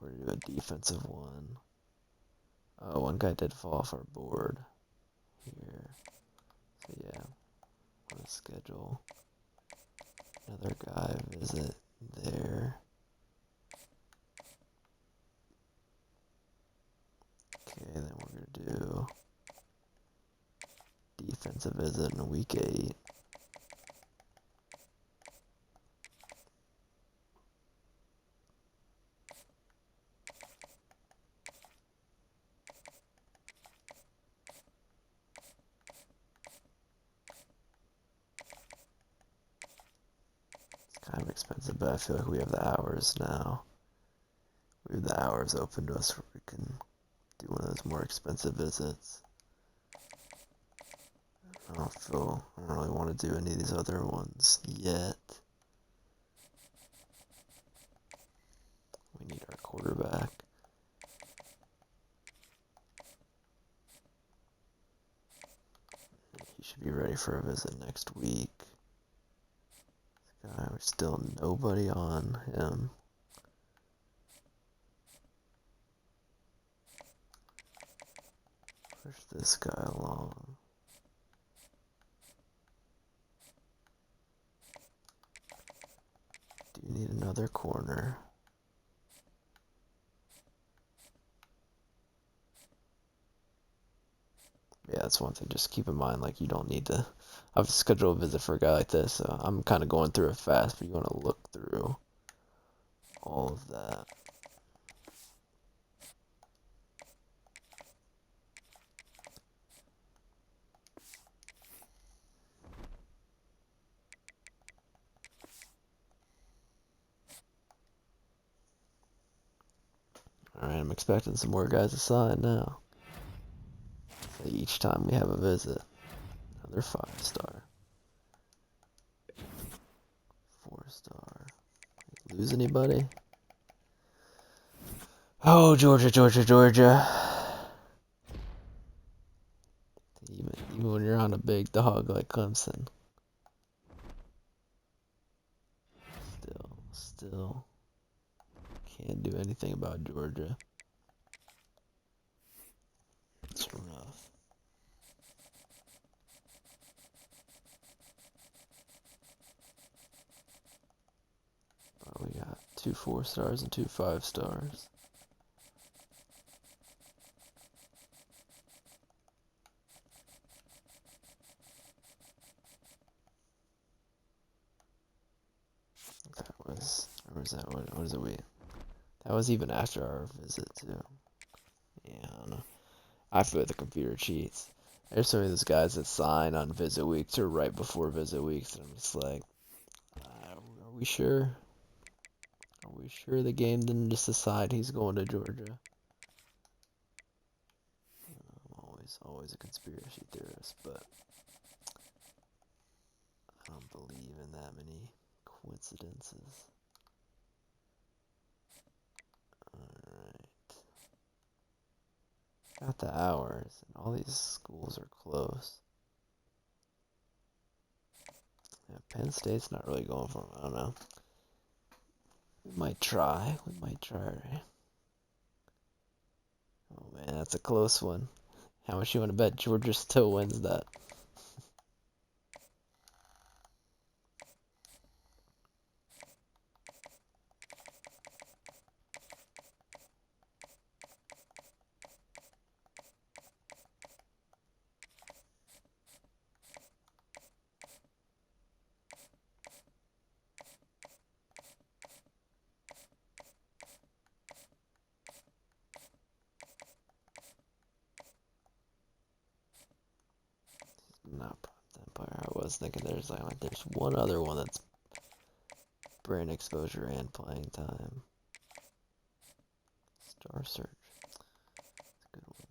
We're gonna do a defensive one. Oh, one guy did fall off our board here. So yeah, we're gonna schedule another guy visit there. Okay, then we're gonna do defensive visit in week 8. It's kind of expensive, but I feel like we have the hours now. We have the hours open to us where we can do one of those more expensive visits. I don't really want to do any of these other ones yet. We need our quarterback. He should be ready for a visit next week. This guy, we're still nobody on him. Push this guy along. Do you need another corner? Yeah, that's one thing. Just keep in mind, like, you don't need to. I've scheduled a visit for a guy like this, so I'm kind of going through it fast, but you want to look through all of that. Alright, I'm expecting some more guys to sign now. So each time we have a visit, another 5-star. 4-star. lose anybody? Oh, Georgia. Even when you're on a big dog like Clemson. Still can't do anything about Georgia. It's rough. Oh, we got 2 4-stars and 2 5-stars. Where was that? What is it? That was even after our visit too. Yeah, I don't know. I feel like the computer cheats. There's some of those guys that sign on visit weeks or right before visit weeks, and I'm just like, are we sure? Are we sure the game didn't just decide he's going to Georgia? I'm always a conspiracy theorist, but I don't believe in that many coincidences. Alright. Got the hours, and all these schools are close. Yeah, Penn State's not really going for him. I don't know. We might try, right? Oh man, that's a close one. How much you want to bet Georgia still wins that? Not Prompt Empire. I was thinking there's one other one that's brain exposure and playing time. Star Search. That's a good one.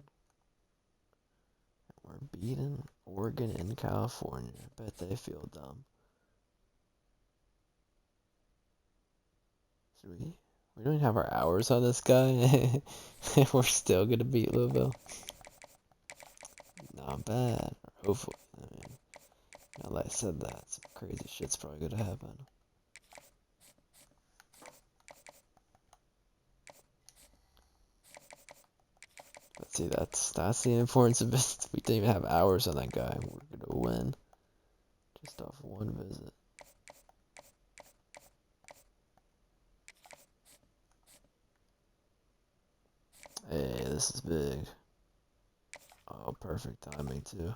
We're beating Oregon and California. I bet they feel dumb. Should we? We don't even have our hours on this guy. We're still gonna beat Louisville. Not bad. Hopefully. I mean, now that I said that, some crazy shit's probably gonna happen. But see, that's the importance of it. We didn't even have hours on that guy. We're gonna win just off one visit. Hey, this is big. Oh, perfect timing too.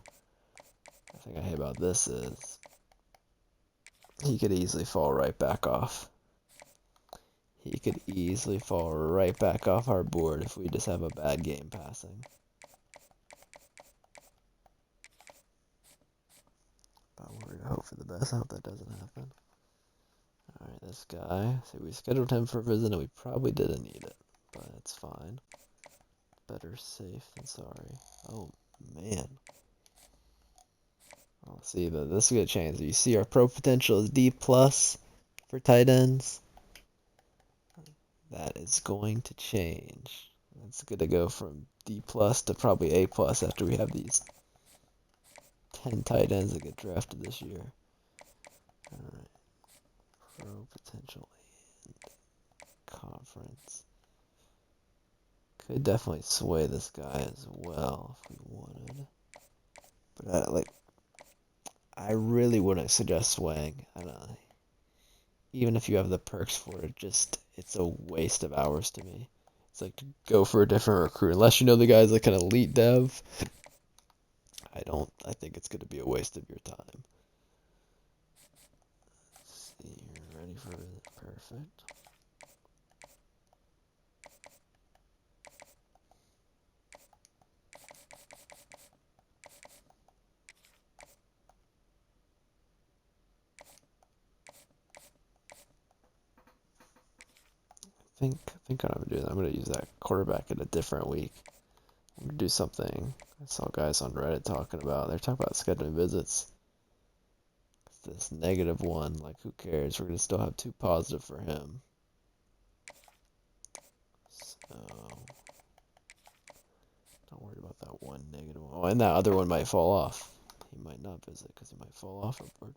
I think I hate about this is he could easily fall right back off. He could easily fall right back off our board if we just have a bad game passing. But we're gonna hope for the best. I hope that doesn't happen. Alright, this guy. So we scheduled him for a visit and we probably didn't need it. But it's fine. Better safe than sorry. Oh, man. Oh, see, this is going to change. You see our pro potential is D plus for tight ends. That is going to change. It's going to go from D plus to probably A plus after we have these 10 tight ends that get drafted this year. Alright. Pro potential and conference. Could definitely sway this guy as well if we wanted. But I really wouldn't suggest swaying. I don't know. Even if you have the perks for it, it's a waste of hours to me. It's like to go for a different recruit. Unless you know the guy's like an elite dev, I think it's gonna be a waste of your time. Let's see, you're ready for it. Perfect. I think what I'm gonna do is I'm gonna use that quarterback in a different week. I'm gonna do something I saw guys on Reddit talking about. They're talking about scheduling visits. This -1, like who cares? We're gonna still have 2 positive for him. Don't worry about that one negative one. Oh, and that other one might fall off. He might not visit because he might fall off upward.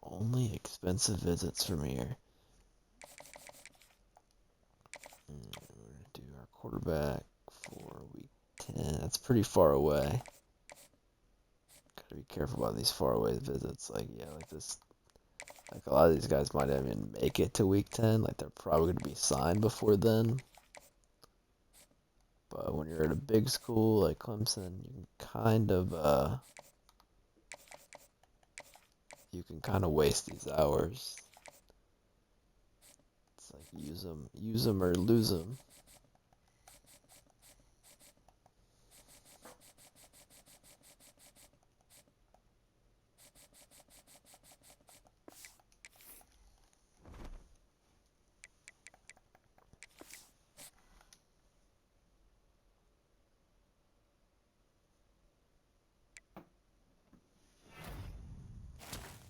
Only expensive visits from here. We're going to do our quarterback for week 10. That's pretty far away. Gotta be careful about these far away visits. Like, yeah, like this. Like, a lot of these guys might not even make it to week 10. Like, they're probably going to be signed before then. But when you're at a big school like Clemson, you can kind of waste these hours. It's like use them or lose them.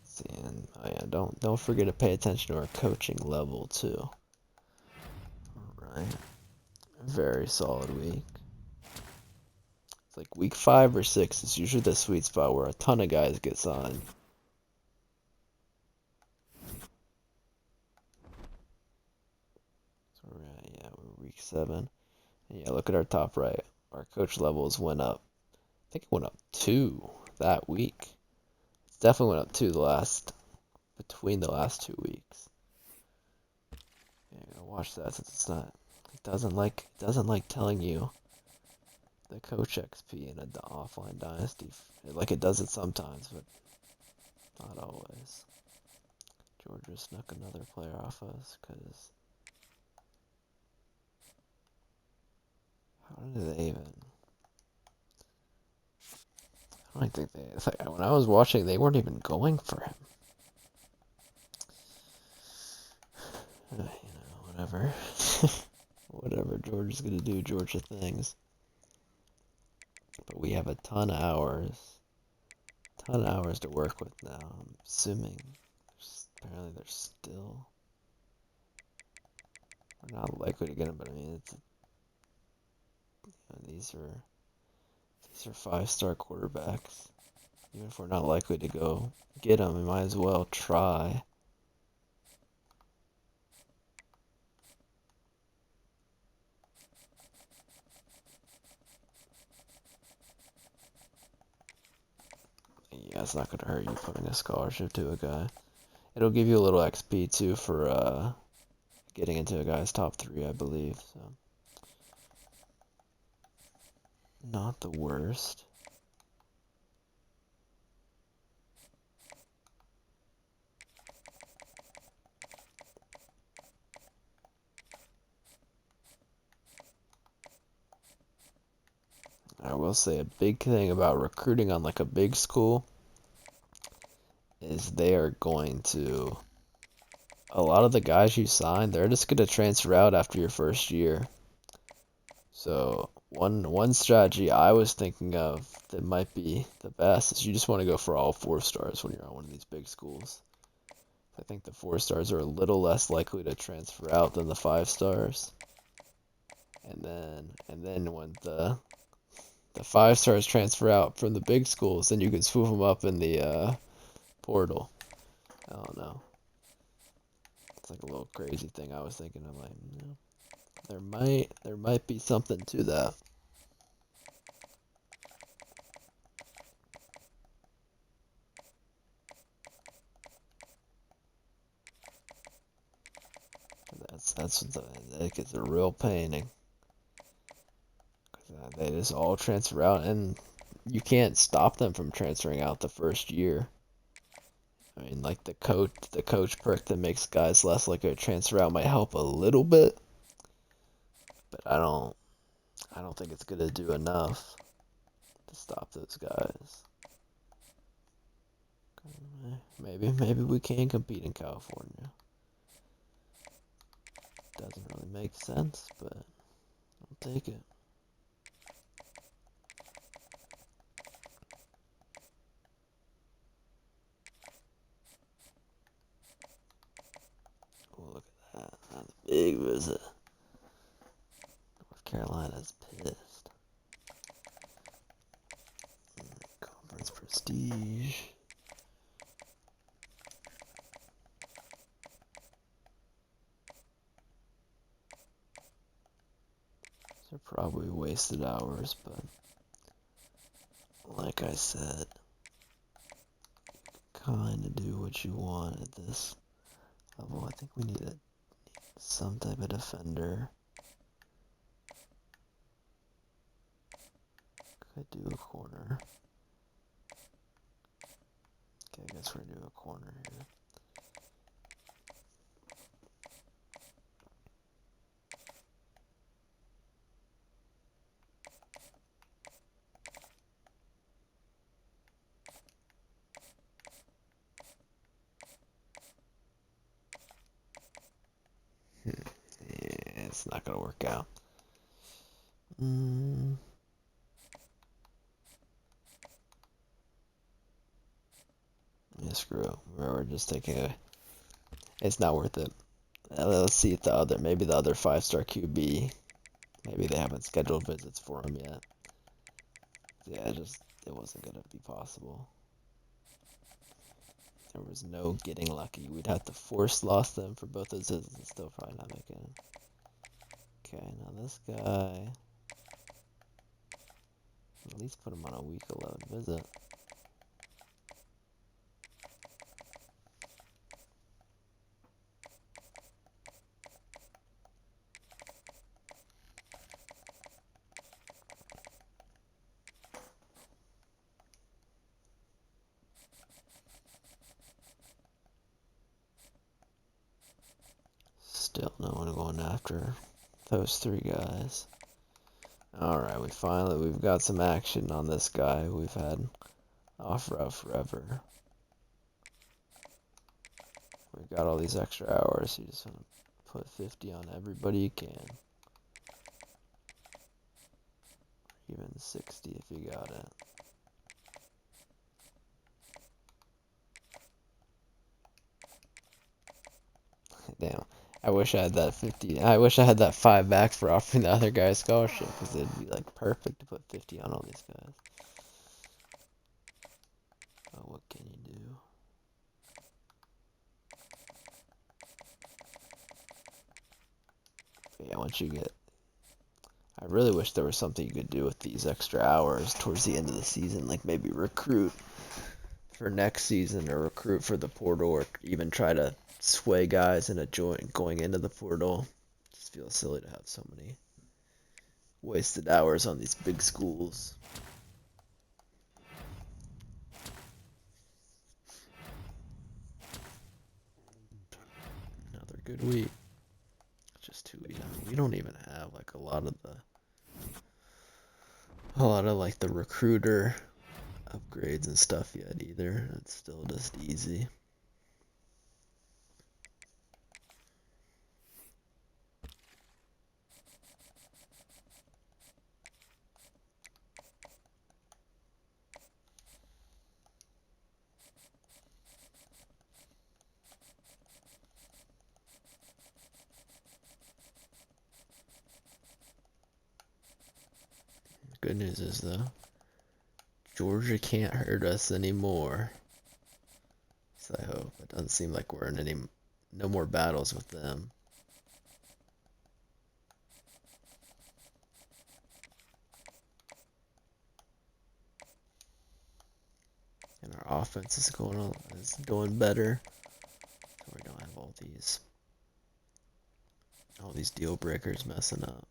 See, and oh yeah, don't forget to pay attention to our coaching level too. All right, very solid week. It's like week 5 or 6 is usually the sweet spot where a ton of guys get signed. So we're week 7. And yeah, look at our top right. Our coach levels went up. I think it went up 2 that week. It's definitely went up 2 between the last 2 weeks. Yeah, I'm gonna watch that since it's not. It doesn't like telling you the coach XP in an offline dynasty. Like it does it sometimes, but not always. Georgia snuck another player off us because how did they even? I don't think it's like, when I was watching, they weren't even going for him. Whatever. Whatever. Georgia's gonna do Georgia things. But we have a ton of hours. To work with now. I'm assuming. Apparently they're still. We're not likely to get them, but I mean, these are 5-star quarterbacks. Even if we're not likely to go get them, we might as well try. Yeah, it's not gonna hurt you putting a scholarship to a guy. It'll give you a little XP too for getting into a guy's top 3, I believe. So not the worst. I will say a big thing about recruiting on like a big school is they are going to. A lot of the guys you sign, they're just going to transfer out after your first year. So one strategy I was thinking of that might be the best is you just want to go for all 4 stars when you're on one of these big schools. I think the 4 stars are a little less likely to transfer out than the 5 stars. And then when the 5 stars transfer out from the big schools, then you can swoop them up in the portal. I don't know. It's like a little crazy thing I was thinking. I'm like, there might be something to that. That gets a real painting. They just all transfer out, and you can't stop them from transferring out the first year. I mean, like the coach perk that makes guys less likely to transfer out might help a little bit, but I don't think it's gonna do enough to stop those guys. Maybe we can compete in California. Doesn't really make sense, but I'll take it. Who is it? North Carolina's pissed. Conference prestige. They're probably wasted hours, but like I said, kind of do what you want at this level. I think we need some type of defender. Could do a corner. Okay, I guess we're gonna do a corner here. Yeah, it's not gonna work out. Yeah, screw it. We're just taking a. It's not worth it. Let's see if maybe the other 5-star QB, maybe they haven't scheduled visits for him yet. Yeah, it wasn't gonna be possible. There was no getting lucky. We'd have to force lost them for both those visits and still probably not make it. Okay, now this guy, at least put him on a week 11 visit. Still no one going after those 3 guys. Alright, we've got some action on this guy we've had off route forever. We got all these extra hours, you just want to put 50 on everybody you can. Even 60 if you got it. Damn. I wish I had that 50. I wish I had that 5 back for offering the other guy a scholarship, because it'd be like perfect to put 50 on all these guys. But what can you do? But yeah, once you get. I really wish there was something you could do with these extra hours towards the end of the season, like maybe recruit for next season or recruit for the portal, or even try to sway guys into going into the portal. Just feels silly to have so many wasted hours on these big schools. Another good week. Just too easy. We don't even have like a lot of like the recruiter upgrades and stuff yet either. It's still just easy. Good news is though, Georgia can't hurt us anymore. So I hope. It doesn't seem like we're in no more battles with them. And our offense is going better. So we don't have all these deal breakers messing up.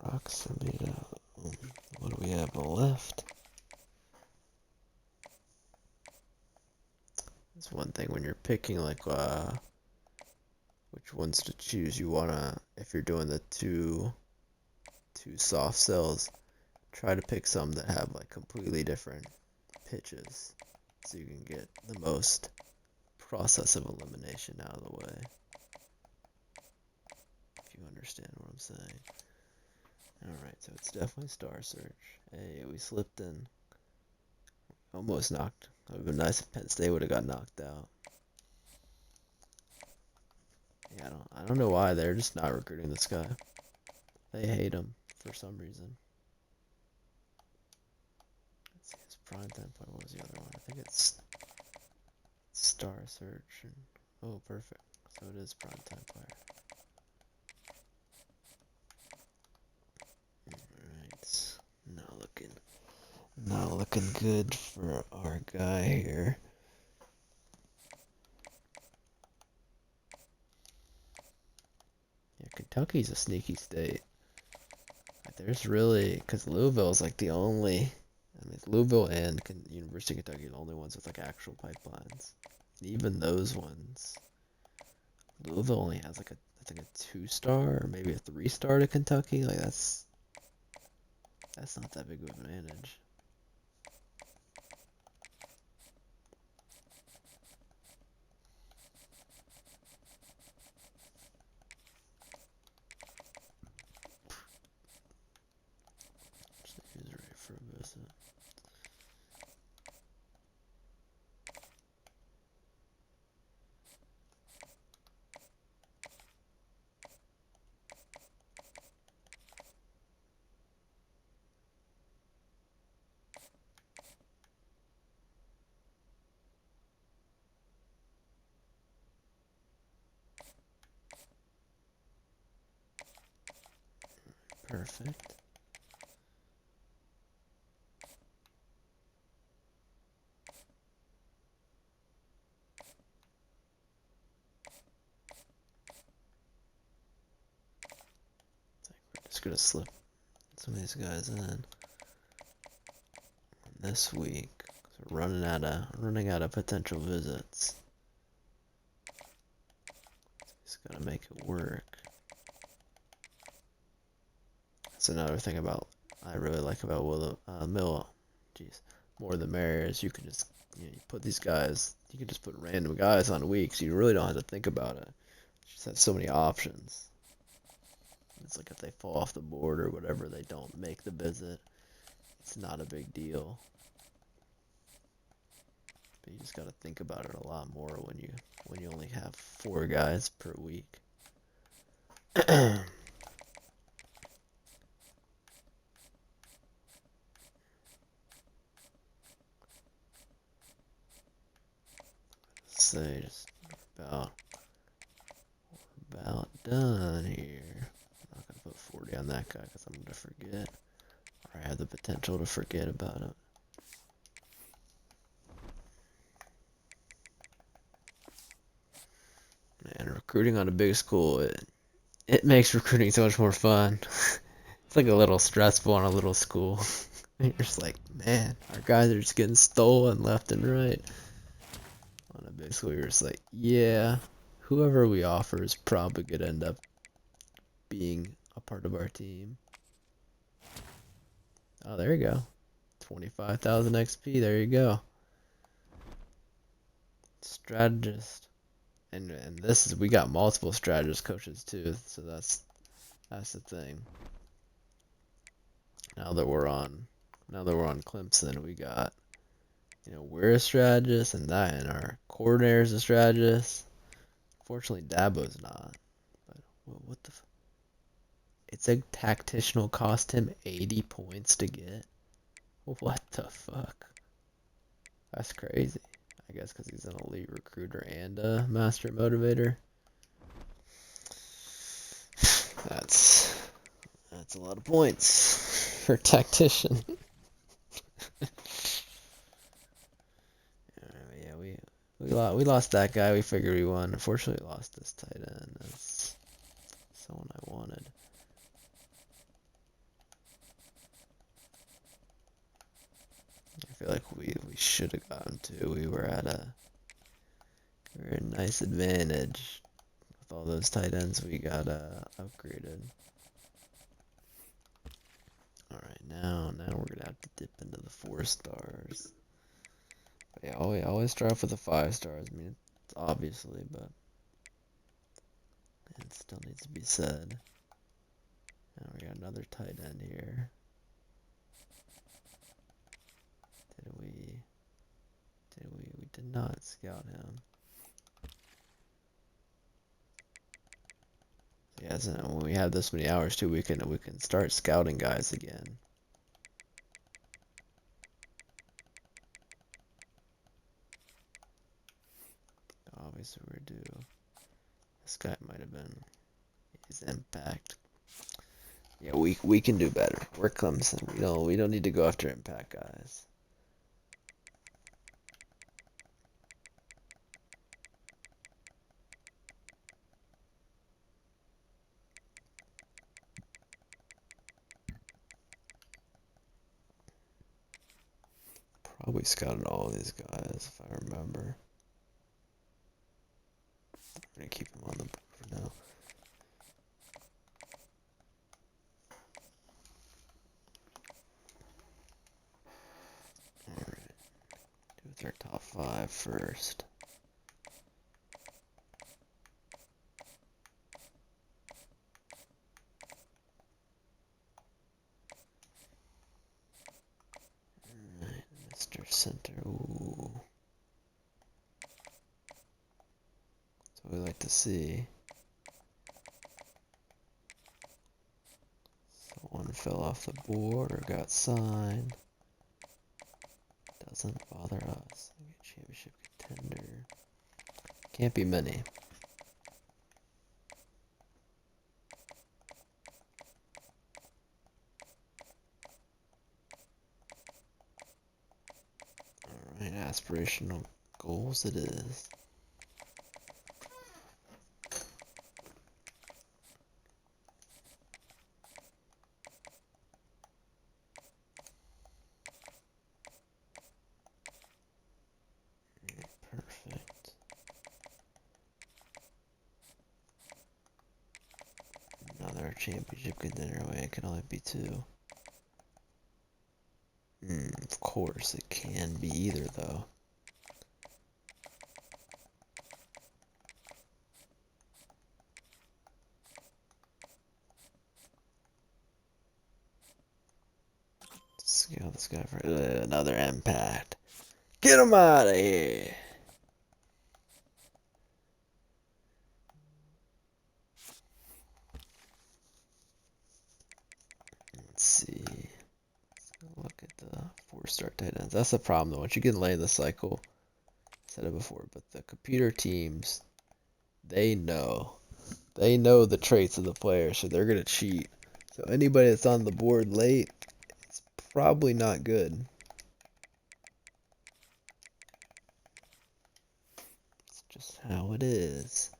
Proximity. What do we have left? That's one thing when you're picking like which ones to choose. You wanna, if you're doing the two soft cells, try to pick some that have like completely different pitches, so you can get the most process of elimination out of the way. If you understand what I'm saying. Alright, so it's definitely Star Search. Hey, we slipped in. Almost knocked. It would have been nice if Penn State would have got knocked out. Yeah, I don't know why they're just not recruiting this guy. They hate him for some reason. Let's see his prime time player. What was the other one? I think it's Star Search. And, oh, perfect. So it is prime time player. Alright. Not looking good for our guy here. Yeah, Kentucky's a sneaky state. Like, there's really, because Louisville's like the only, I mean, Louisville and University of Kentucky are the only ones with like actual pipelines. Even those ones, Louisville only has like I think a 2-star or maybe a 3-star to Kentucky. Like that's not that big of an advantage. He's ready for a visit. Perfect. We're just gonna slip some of these guys in this week. So running out of potential visits. Just gotta make it work. That's another thing I really like about Mill. Jeez, more the merrier is you can just you put these guys. You can just put random guys on weeks. You really don't have to think about it. You just have so many options. It's like if they fall off the board or whatever, they don't make the visit. It's not a big deal. But you just gotta think about it a lot more when you only have 4 guys per week. Say just about done here. I'm not gonna put 40 on that guy because I'm gonna forget, or I have the potential to forget about it. Man, recruiting on a big school, it makes recruiting so much more fun. It's like a little stressful on a little school. You're just like, man, our guys are just getting stolen left and right. On a big school, you're just like, yeah, whoever we offer is probably gonna end up being a part of our team. Oh, there you go. 25,000 XP, there you go. Strategist. And this is, we got multiple strategist coaches too, so that's the thing. Now that we're on Clemson, we got, we're a strategist, and our coordinator's a strategist. Fortunately, Dabo's not. But what the? It's a tactician'll cost him 80 points to get. What the fuck? That's crazy. I guess because he's an elite recruiter and a master motivator. That's a lot of points for a tactician. Yeah, we lost that guy. We figured we won. Unfortunately, we lost this tight end. That's someone I wanted. I feel like we should have gotten to. We were at a We're at a nice advantage with all those tight ends we got upgraded. Alright, now we're gonna have to dip into the 4 stars. But yeah, always start off with the 5 stars. I mean, it's obviously, but it still needs to be said. Now we got another tight end here. We did not scout him. Yeah, so when we have this many hours too, we can start scouting guys again. Obviously we're due. This guy might have been his impact. Yeah, we can do better. We're Clemson. We don't need to go after impact guys. Probably scouted all of these guys if I remember. I'm gonna keep him on the board for now. Alright. Do with our top 5 first. Alright, Mr. Center. Ooh. That's what we like to see. Someone fell off the board or got signed. Doesn't bother us. Championship contender. Can't be many. Alright, aspirational goals it is. Perfect. Another championship contender. Wait, it can only be 2. Of course, it can be either, though. Scout this guy for another impact. Get him out of here! Let's see. Look at the 4-star tight ends. That's the problem, though. Once you get late in the cycle, I said it before, but the computer teams, they know. They know the traits of the player, so they're going to cheat. So anybody that's on the board late, it's probably not good. It's just how it is.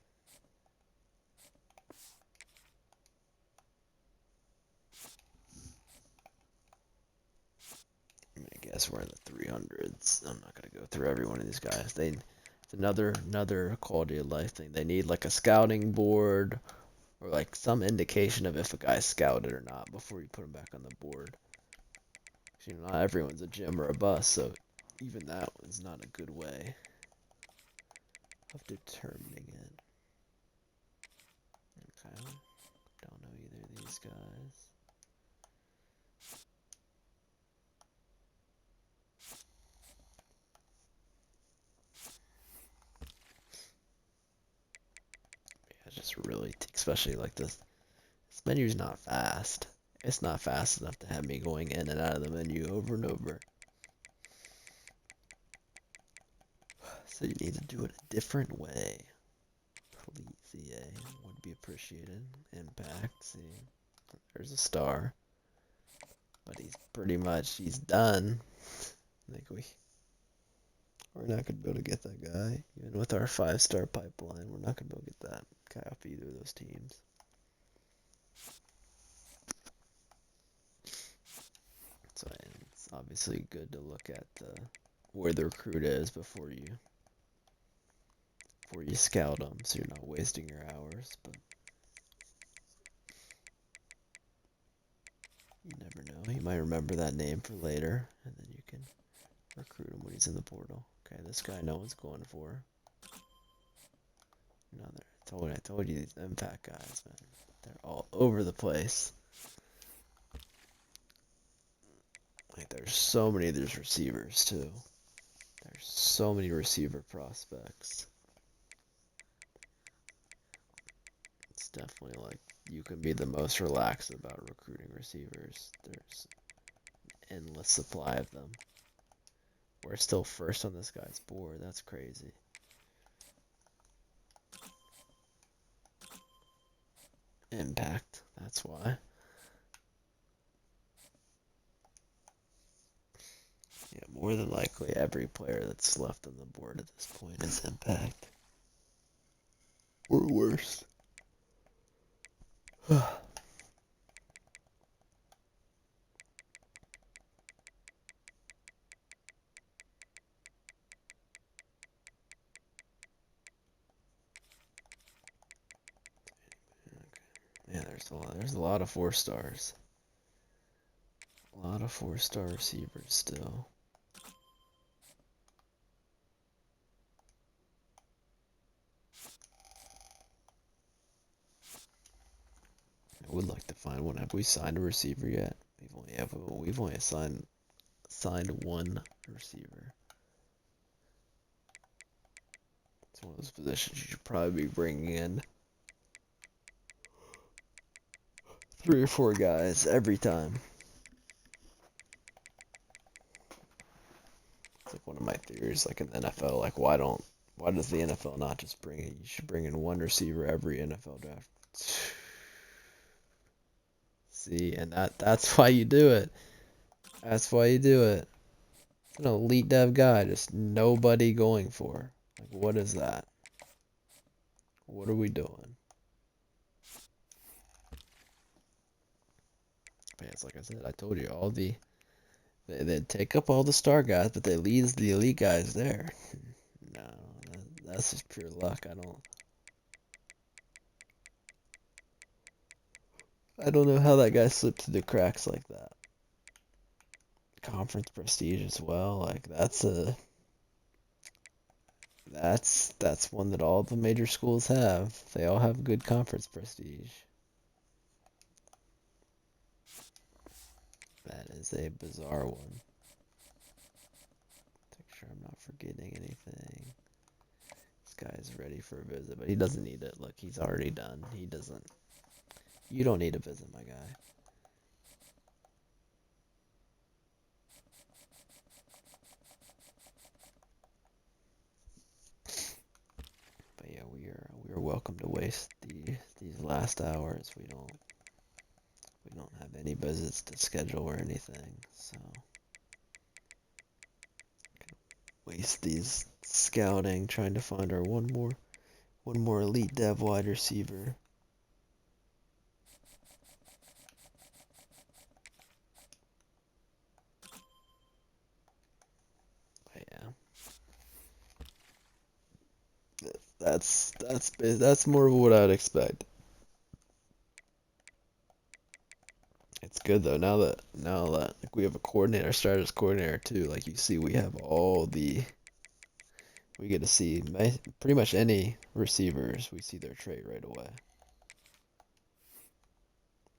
I guess we're in the 300s. I'm not going to go through every one of these guys. It's another quality of life thing. They need like a scouting board or like some indication of if a guy's scouted or not before you put him back on the board. Not everyone's a gem or a bust, so even that was not a good way of determining it. Okay, don't know either of these guys. Yeah, just really, especially like this menu's not fast. It's not fast enough to have me going in and out of the menu over and over. So you need to do it a different way. Please, EA, would be appreciated. Impact, see, there's a star. But he's done. I think we're not gonna be able to get that guy. Even with our 5-star pipeline, we're not gonna be able to get that guy off either of those teams. So it's obviously good to look at where the recruit is before you before you scout them, so you're not wasting your hours. But you never know. You might remember that name for later, and then you can recruit him when he's in the portal. Okay, this guy no one's going for. I told you these impact guys, man. They're all over the place. Like, there's so many of these receivers, too. There's so many receiver prospects. It's definitely like you can be the most relaxed about recruiting receivers. There's an endless supply of them. We're still first on this guy's board. That's crazy. Impact. That's why. Yeah, more than likely every player that's left on the board at this point is impact. Or worse. Yeah, there's a lot of 4-stars. A lot of 4-star receivers still. I would like to find one. Have we signed a receiver yet? We've only signed one receiver. It's one of those positions you should probably be bringing in 3 or 4 guys every time. It's like one of my theories, like in the NFL, like why does the NFL not just bring in? You should bring in one receiver every NFL draft. See, and that's why you do it. That's why you do it. It's an elite dev guy, just nobody going for. Like, what is that? What are we doing? Man, it's like I said, I told you, they take up all the star guys, but they leave the elite guys there. No, that's just pure luck. I don't know how that guy slipped through the cracks like that. Conference prestige as well, like that's one that all the major schools have. They all have good conference prestige. That is a bizarre one. Make sure I'm not forgetting anything. This guy's ready for a visit, but he doesn't need it. Look, he's already done. He doesn't. You don't need a visit, my guy. But yeah, we are welcome to waste these last hours. We don't have any visits to schedule or anything, so waste these scouting trying to find our one more elite dev wide receiver. But yeah, that's more of what I'd expect. It's good though now that like we have a coordinator, strategist coordinator too. Like you see, we get to see pretty much any receivers. We see their trait right away.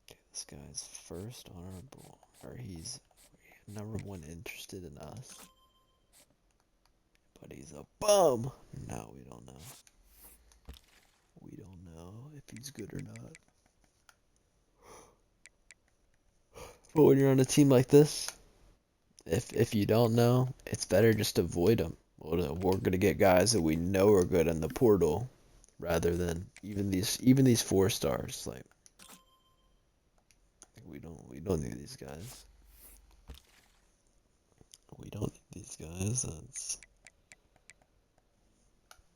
Okay, this guy's first on our board, or he's number 1 interested in us. But he's a bum. No, we don't know. We don't know if he's good or not. But when you're on a team like this, if you don't know, it's better just to avoid them. We're gonna get guys that we know are good in the portal, rather than even these 4-stars. Like we don't need these guys. We don't need these guys.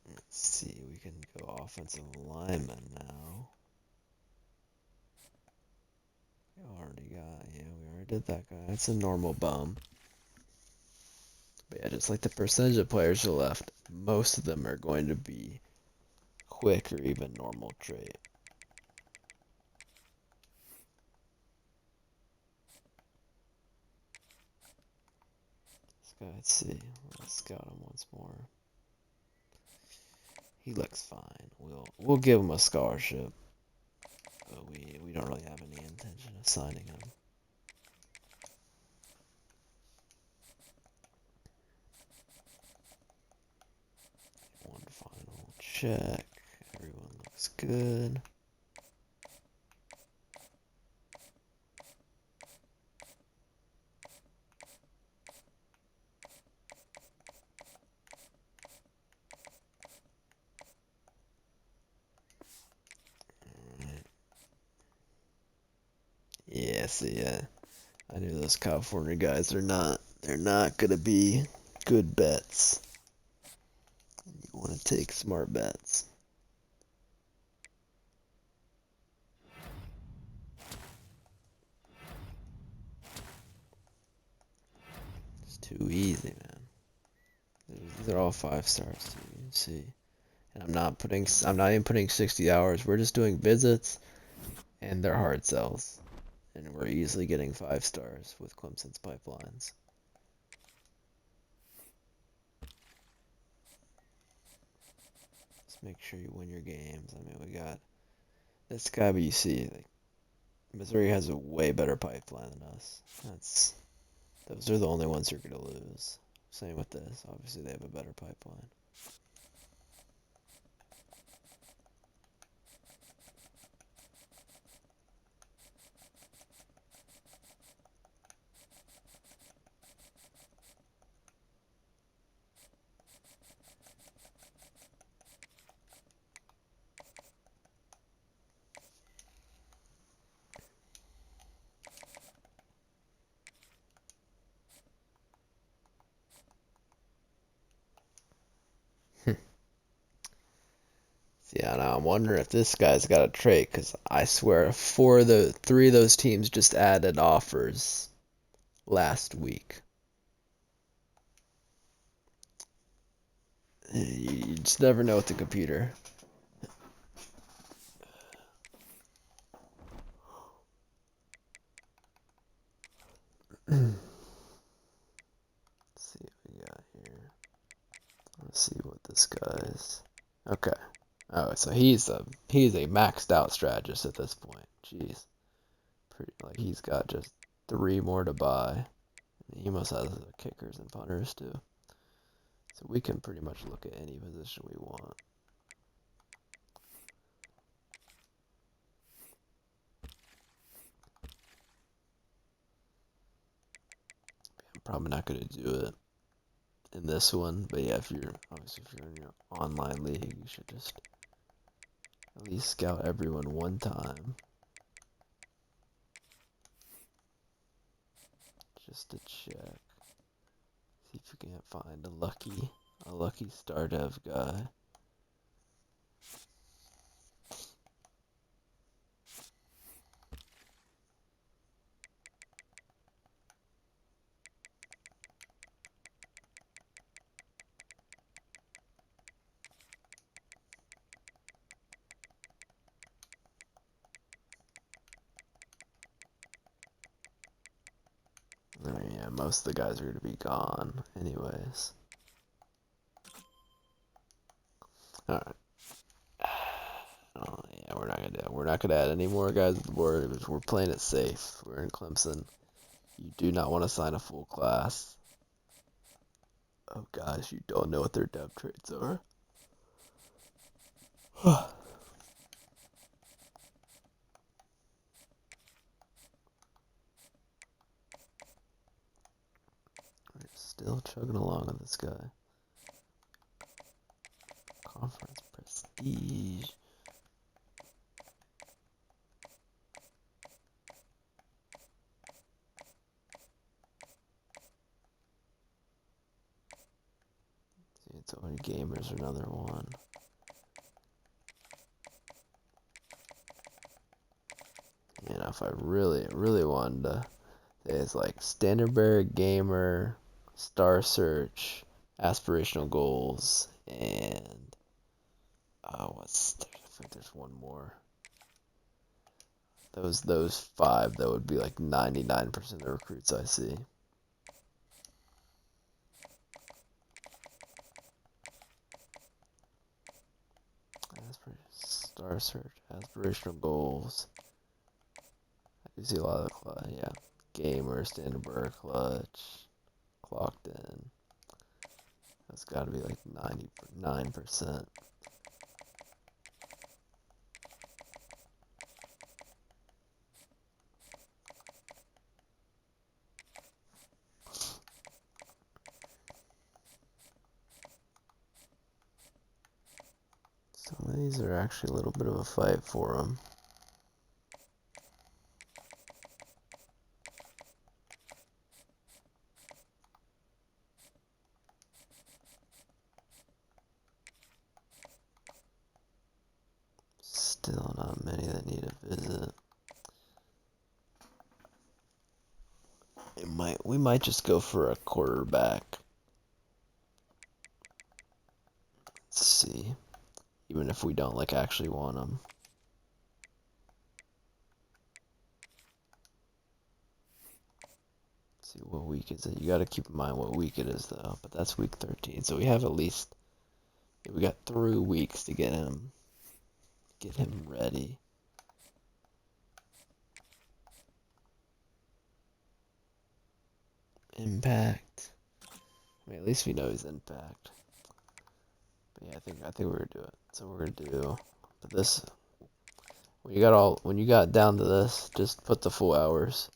Let's see. We can go offensive lineman now. We already did that guy. That's a normal bum. But yeah, just like the percentage of players who left, most of them are going to be quick or even normal trait. This guy, let's see. Let's scout him once more. He looks fine. We'll give him a scholarship, but we don't really have any intention of signing him. One final check. Everyone looks good. Yeah, see, I knew those California guys they're not gonna be good bets. You want to take smart bets. It's too easy, man. These are all 5 stars too. You can see, and I'm not even putting 60 hours. We're just doing visits, and they're hard sells, and we're easily getting 5 stars with Clemson's pipelines. Just make sure you win your games. I mean, we got this guy, but you see, like, Missouri has a way better pipeline than us. Those are the only ones who are going to lose. Same with this. Obviously, they have a better pipeline. Yeah, now I'm wondering if this guy's got a trait, because I swear 3 of those teams just added offers last week. You just never know with the computer. Let's see what we got here. Let's see what this guy's. Okay. Oh, so he's a maxed out strategist at this point. Jeez. Like he's got just 3 more to buy. He must have kickers and punters too. So we can pretty much look at any position we want. I'm probably not going to do it in this one, but yeah, if you're in your online league, you should just at least scout everyone one time, just to check, see if you can't find a lucky star dev guy. I mean, yeah, most of the guys are going to be gone anyways. Alright. Oh, yeah, we're not gonna add any more guys to the board because we're playing it safe. We're in Clemson. You do not want to sign a full class. Oh gosh, you don't know what their depth traits are. We're still chugging along with this guy. Conference prestige. See, it's only gamers, another one. You know, if I really wanted to, it's like standard bearer, gamer, star search, aspirational goals, and I think there's one more. Those 5, that would be like 99% of the recruits I see. Star search, aspirational goals. I do see a lot of yeah, gamer, standard burr, clutch, clocked in. That's got to be like 99%. Some of these are actually a little bit of a fight for them. Still not many that need a visit. We might just go for a quarterback. Let's see. Even if we don't like actually want them. See what week is it? You got to keep in mind what week it is though. But that's week 13, so we have at least we got 3 weeks to get him ready. Impact. I mean, at least we know he's impact. But yeah, I think we're gonna do it. So we're gonna do this. When you got down to this, just put the full hours.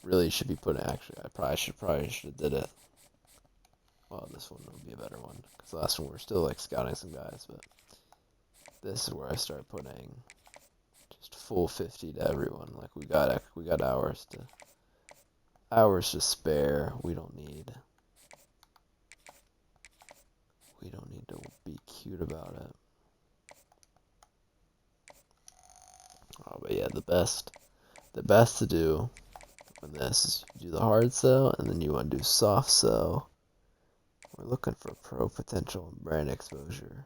Really should be putting, actually, I probably should have did it. Well, this one would be a better one, because the last one we're still like scouting some guys, but this is where I start putting just full 50 to everyone. Like we got hours to spare. We don't need to be cute about it. Oh, but yeah, the best to do when this is you do the hard sell, and then you want to do soft sell. We're looking for pro potential and brand exposure.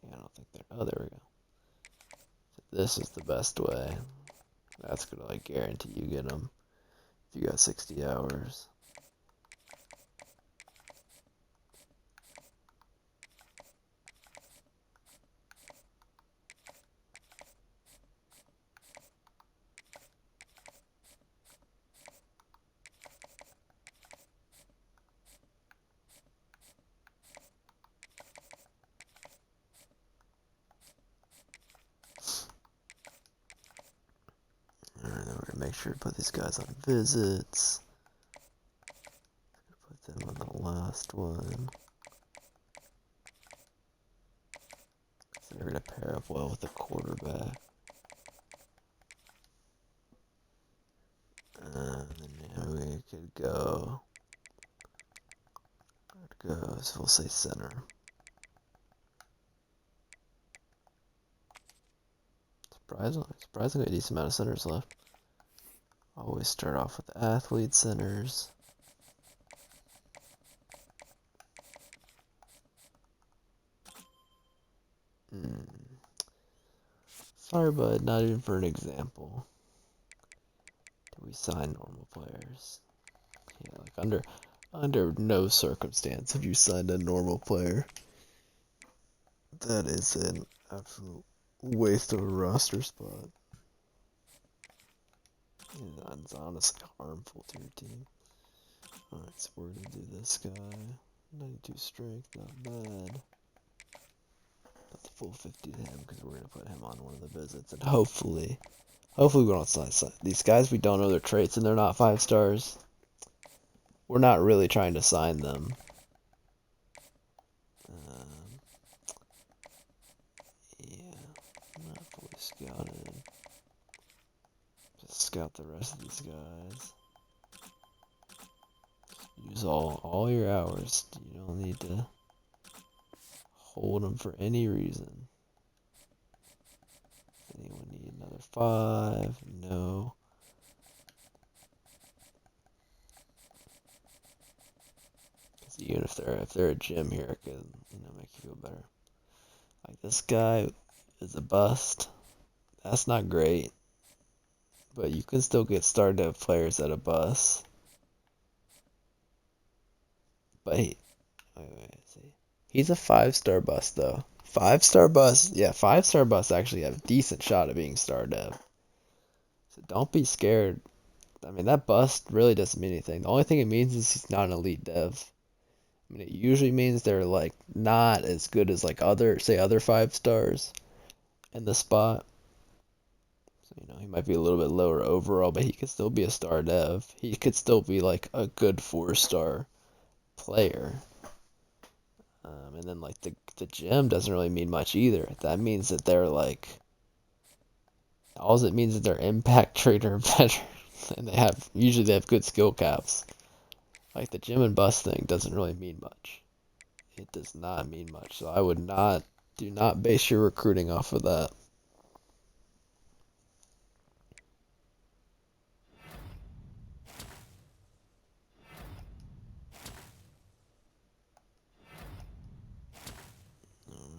Yeah, I don't think they're. Oh, there we go. So this is the best way. That's gonna like guarantee you get them if you got 60 hours. Alright, then we're gonna make sure to put these guys on visits. Put them on the last one. So they're gonna pair up well with the quarterback. And then we could go. So we'll say center. Surprisingly a decent amount of centers left. Always start off with athlete centers. Sorry, bud, not even for an example. Do we sign normal players? Yeah, like under no circumstance have you signed a normal player. That is an absolute waste of a roster spot. And it's honestly harmful to your team. Alright, so we're gonna do this guy. 92 strength, not bad. Put the full 50 to him because we're gonna put him on one of the visits, and hopefully we don't sign these guys. We don't know their traits and they're not 5 stars. We're not really trying to sign them. Yeah, I'm not fully scouted. Just scout the rest of these guys. Use all your hours. You don't need to hold them for any reason. Anyone need another 5? No. if they're a gym here, it could make you feel better. Like this guy is a bust. That's not great, but you can still get started players at a bust. But wait, see, he's a 5-star bust though. 5-star bust, yeah, 5-star busts actually have a decent shot at being star dev. So don't be scared. I mean, that bust really doesn't mean anything. The only thing it means is he's not an elite dev. I mean, it usually means they're like not as good as like other 5-stars in the spot. So, he might be a little bit lower overall, but he could still be a star dev. He could still be like a good 4-star player. And then like the gym doesn't really mean much either. That means that they're like, all it means is they're impact trader better, and usually they have good skill caps. Like the gym and bust thing doesn't really mean much. It does not mean much. So I would do not base your recruiting off of that.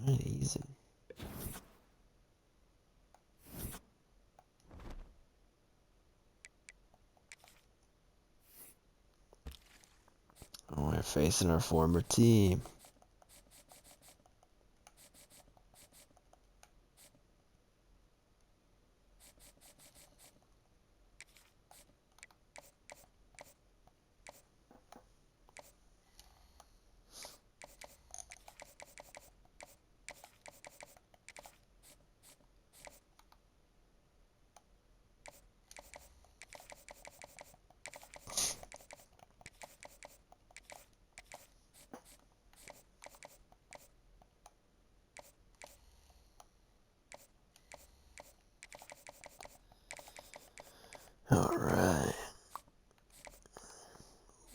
Alright, easy. Oh, we're facing our former team. Alright.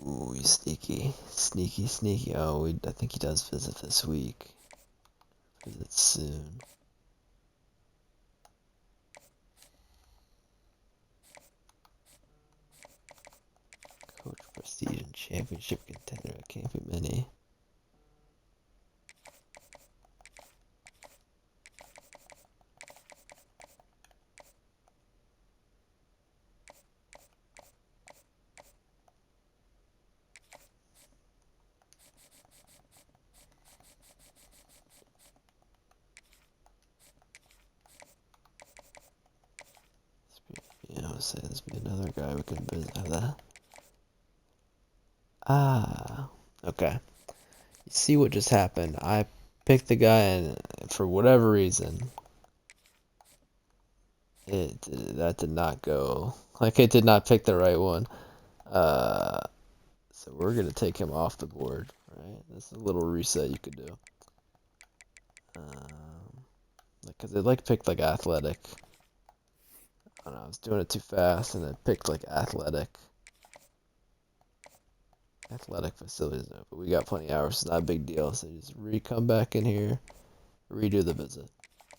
Ooh, he's sneaky. Sneaky, sneaky. Oh, I think he does visit this week. Visit soon. Coach Prestige and Championship contender. It can't be many. Yeah, I would say this would be another guy we could visit. Have that. Ah, okay. You see what just happened? I picked the guy, and for whatever reason, that did not go. Like, it did not pick the right one. So we're gonna take him off the board, right? That's a little reset you could do. Because it like picked like athletic. I don't know, I was doing it too fast, and it picked like athletic facilities. No, but we got plenty of hours. It's not a big deal. So just come back in here, redo the visit.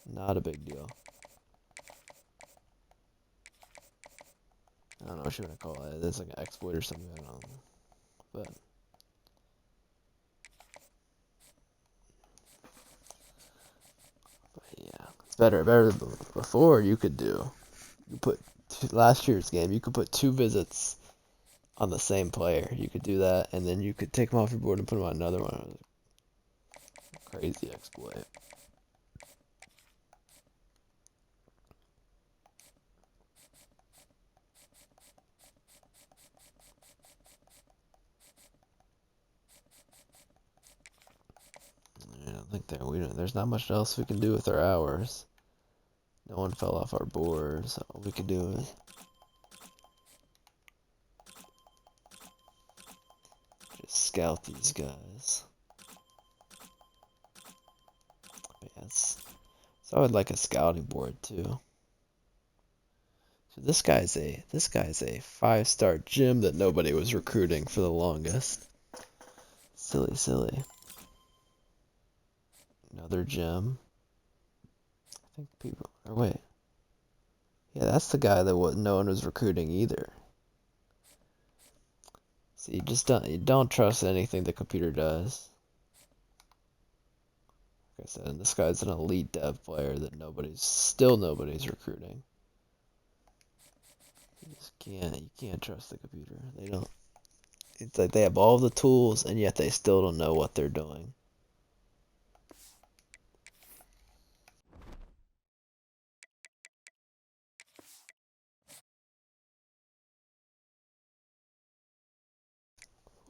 Not a big deal. I don't know what you want to call it. It's like an exploit or something. I don't know. But yeah, it's better than before. You put last year's game. You could put 2 visits on the same player. You could do that, and then you could take them off your board and put them on another one. Crazy exploit. I don't think there's not much else we can do with our hours. No one fell off our board, so all we could do is just scout these guys. Yes. So I would like a scouting board too. So this guy's a 5-star gym that nobody was recruiting for the longest. Silly, silly. Another gym. I think people. Or wait. Yeah, that's the guy that no one was recruiting either. So you don't trust anything the computer does. Like I said, and this guy's an elite dev player that nobody's recruiting. You can't trust the computer. They don't. It's like they have all the tools and yet they still don't know what they're doing.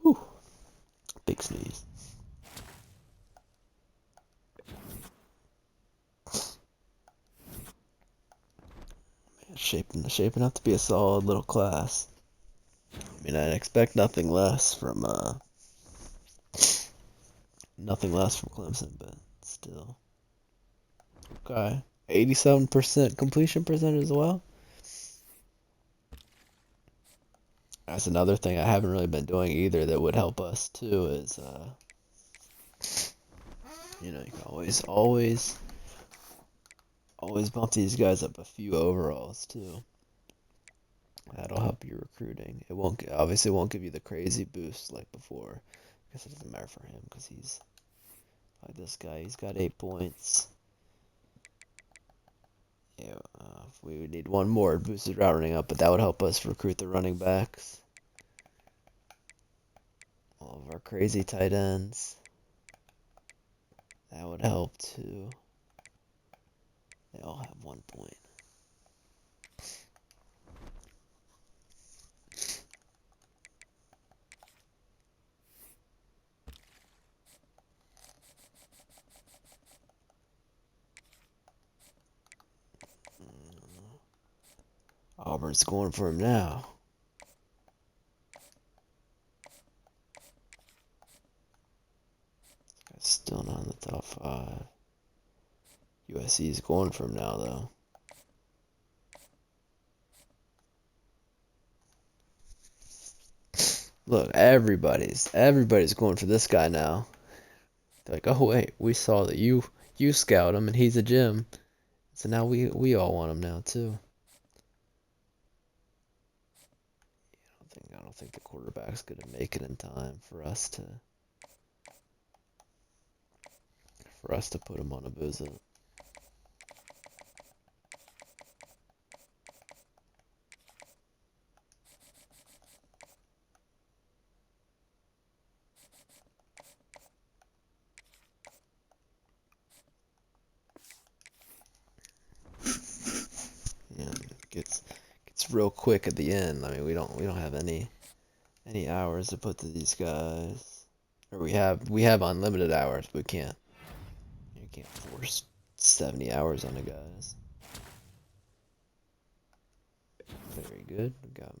Whew. Big sneeze. Man, shaping up to be a solid little class. I mean, I expect nothing less from Clemson, but still. Okay. 87% completion percentage as well. That's another thing I haven't really been doing either that would help us too is you can always bump these guys up a few overalls too. That'll help your recruiting. It won't give you the crazy boost like before. I guess it doesn't matter for him because he's like this guy. He's got 8 points. Yeah, we would need one more boosted route running up, but that would help us recruit the running backs. All of our crazy tight ends. That would help too. They all have 1 point. Auburn's going for him now. Guy's still not in the top 5. USC's going for him now, though. Look, everybody's going for this guy now. They're like, oh wait, we saw that you scout him and he's a gem, so now we all want him now too. I don't think the quarterback's gonna make it in time for us to put him on a visit. Yeah, it gets real quick at the end. I mean, we don't have any hours to put to these guys, or we have unlimited hours, but you can't force 70 hours on the guys. Very good. We got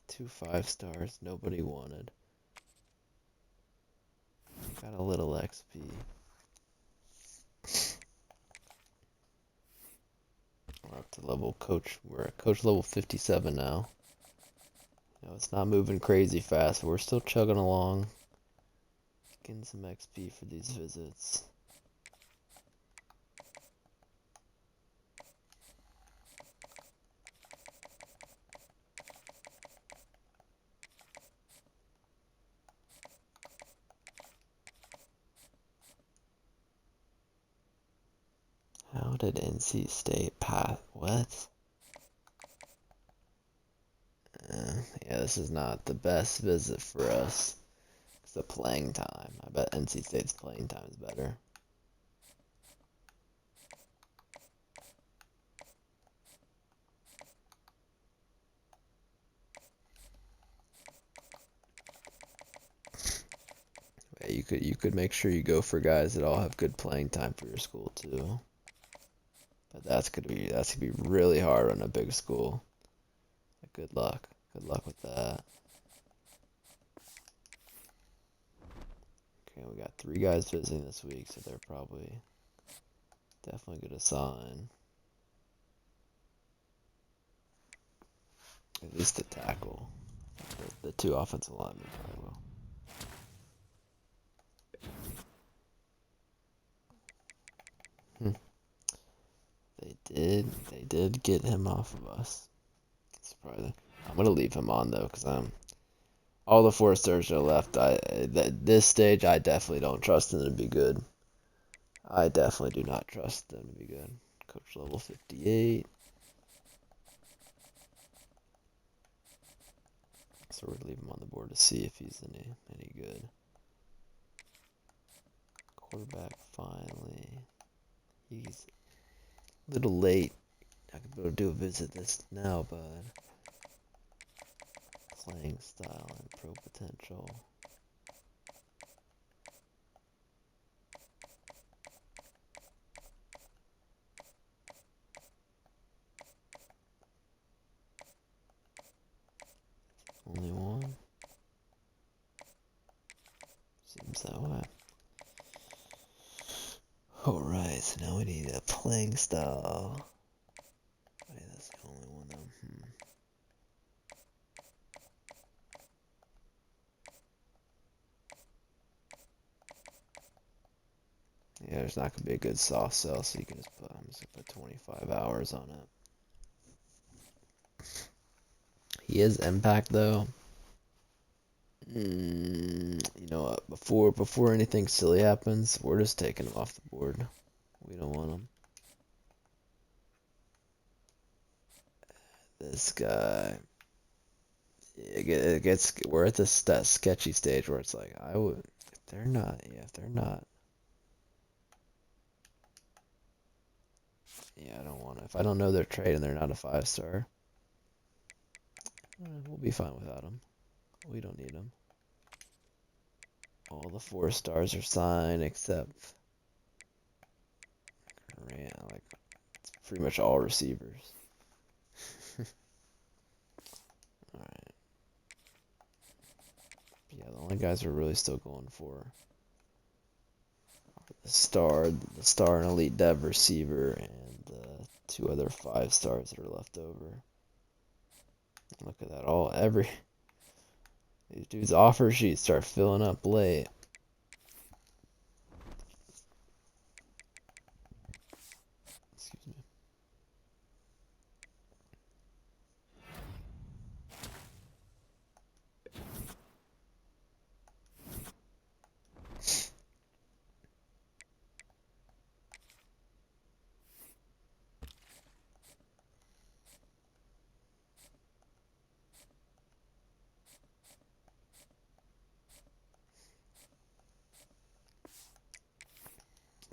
2 5-stars nobody wanted. Got a little XP. We're up to level coach. We're at coach level 57 now. It's not moving crazy fast, but we're still chugging along. Getting some XP for these visits. How did NC State pass? What? Yeah, this is not the best visit for us. It's the playing time. I bet NC State's playing time is better. Yeah, you could make sure you go for guys that all have good playing time for your school too. But that's gonna be really hard on a big school. Good luck. Good luck with that. Okay, we got 3 guys visiting this week, so they're probably definitely gonna sign. At least the tackle. The 2 offensive linemen probably will. They did get him off of us. Surprising. I'm gonna leave him on though, cause All the 4 stars are left. At this stage, I definitely don't trust them to be good. I definitely do not trust them to be good. Coach level 58. So we're gonna leave him on the board to see if he's any good. Quarterback finally. He's a little late. I could go do a visit this now, but playing style and pro potential. Only one. Seems that way. Alright, so now we need a playing style. Wait, that's the only one though. Yeah, there's not gonna be a good soft sell, so you can just put, I'm just gonna put 25 hours on it. He is impact though. You know what? Before anything silly happens, we're just taking him off the board. We don't want him. This guy. It gets. We're at this that sketchy stage where it's like I would. If they're not. Yeah, if they're not. Yeah, I don't want to. If I don't know their trade and they're not a 5-star, we'll be fine without them. We don't need them. All the 4-stars are signed except like it's pretty much all receivers. Alright. Yeah, the only guys we're really still going for are the star and elite dev receiver and the 2 other 5-stars that are left over. Look at that, these dudes' offer sheets start filling up late. Excuse me.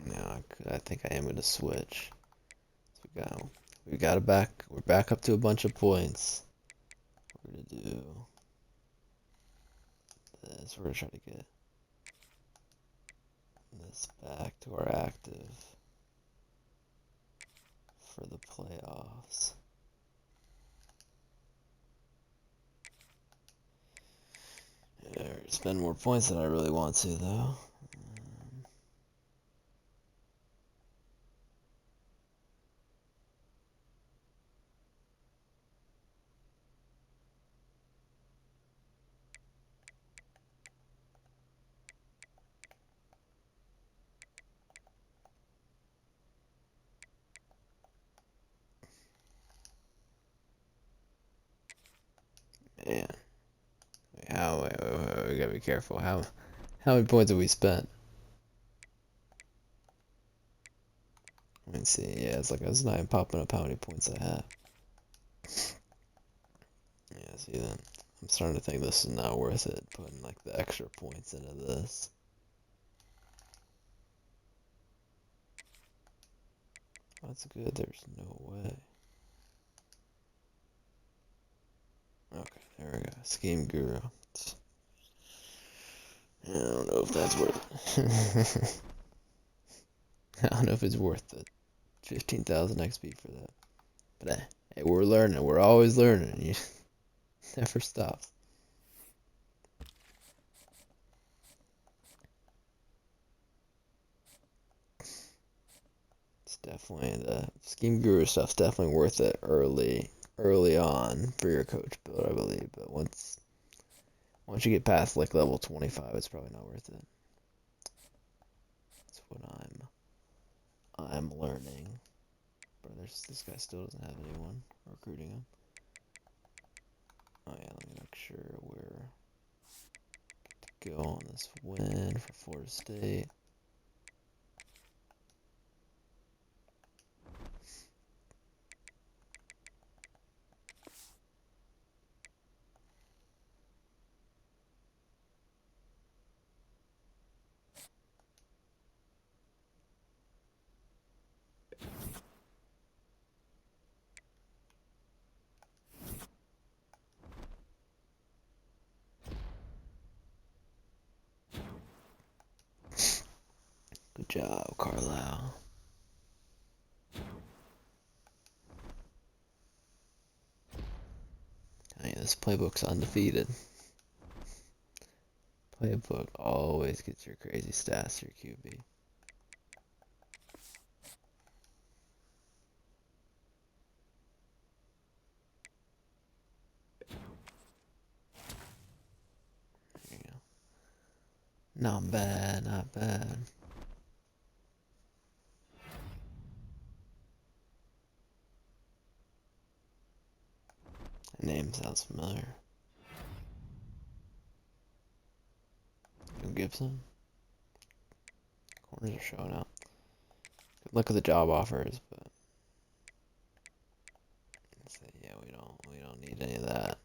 Now I think I am gonna switch. We're back up to a bunch of points. We're gonna do this. We're gonna try to get this back to our active for the playoffs. Spend more points than I really want to, though. Man, wait, we gotta be careful. How many points have we spent? Let me see. Yeah, it's not even popping up how many points I have. Yeah, see then. I'm starting to think this is not worth it, putting like the extra points into this. That's good, there's no way. Okay, there we go. Scheme Guru. I don't know if that's worth it. I don't know if it's worth the 15,000 XP for that. But hey, we're learning. We're always learning. You never stop. It's definitely the Scheme Guru stuff's definitely worth it early on for your coach build, I believe. But once you get past like level 25, it's probably not worth it. That's what I'm learning. But this guy still doesn't have anyone recruiting him. Oh yeah, let me make sure where go on this win for Florida State. Good job, Carlisle. Hey, this playbook's undefeated. Playbook always gets your crazy stats, your QB. There you go. Not bad, not bad. That name sounds familiar. Gibson. Corners are showing up. Good luck with the job offers, but yeah, we don't need any of that.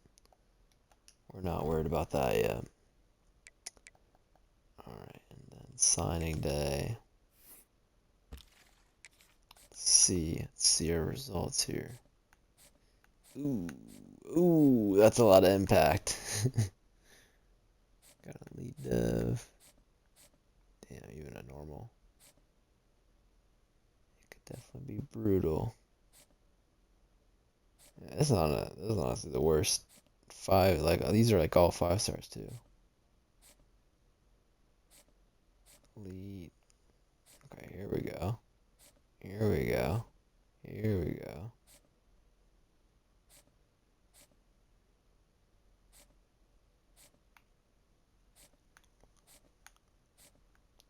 We're not worried about that yet. Alright, and then signing day. Let's see our results here. Ooh, that's a lot of impact. Got a lead dev. Damn, even a normal. It could definitely be brutal. Yeah, this is honestly the worst 5. Like these are like all 5 stars too. Lead. Okay, here we go. Here we go. Here we go.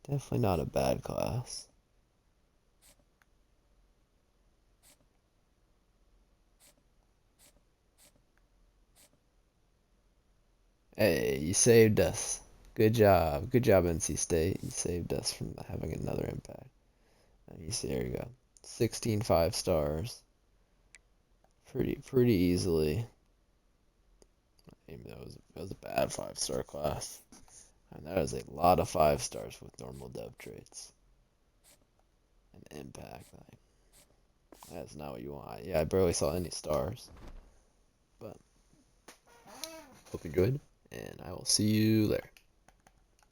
Definitely not a bad class. Hey, you saved us. Good job. Good job, NC State. You saved us from having another impact. You see, there you go. 16 5 stars. Pretty easily. Maybe that was a bad 5-star class. And that is a lot of 5 stars with normal dev traits. And impact. Like, that's not what you want. Yeah, I barely saw any stars. But hope you enjoyed, and I will see you there.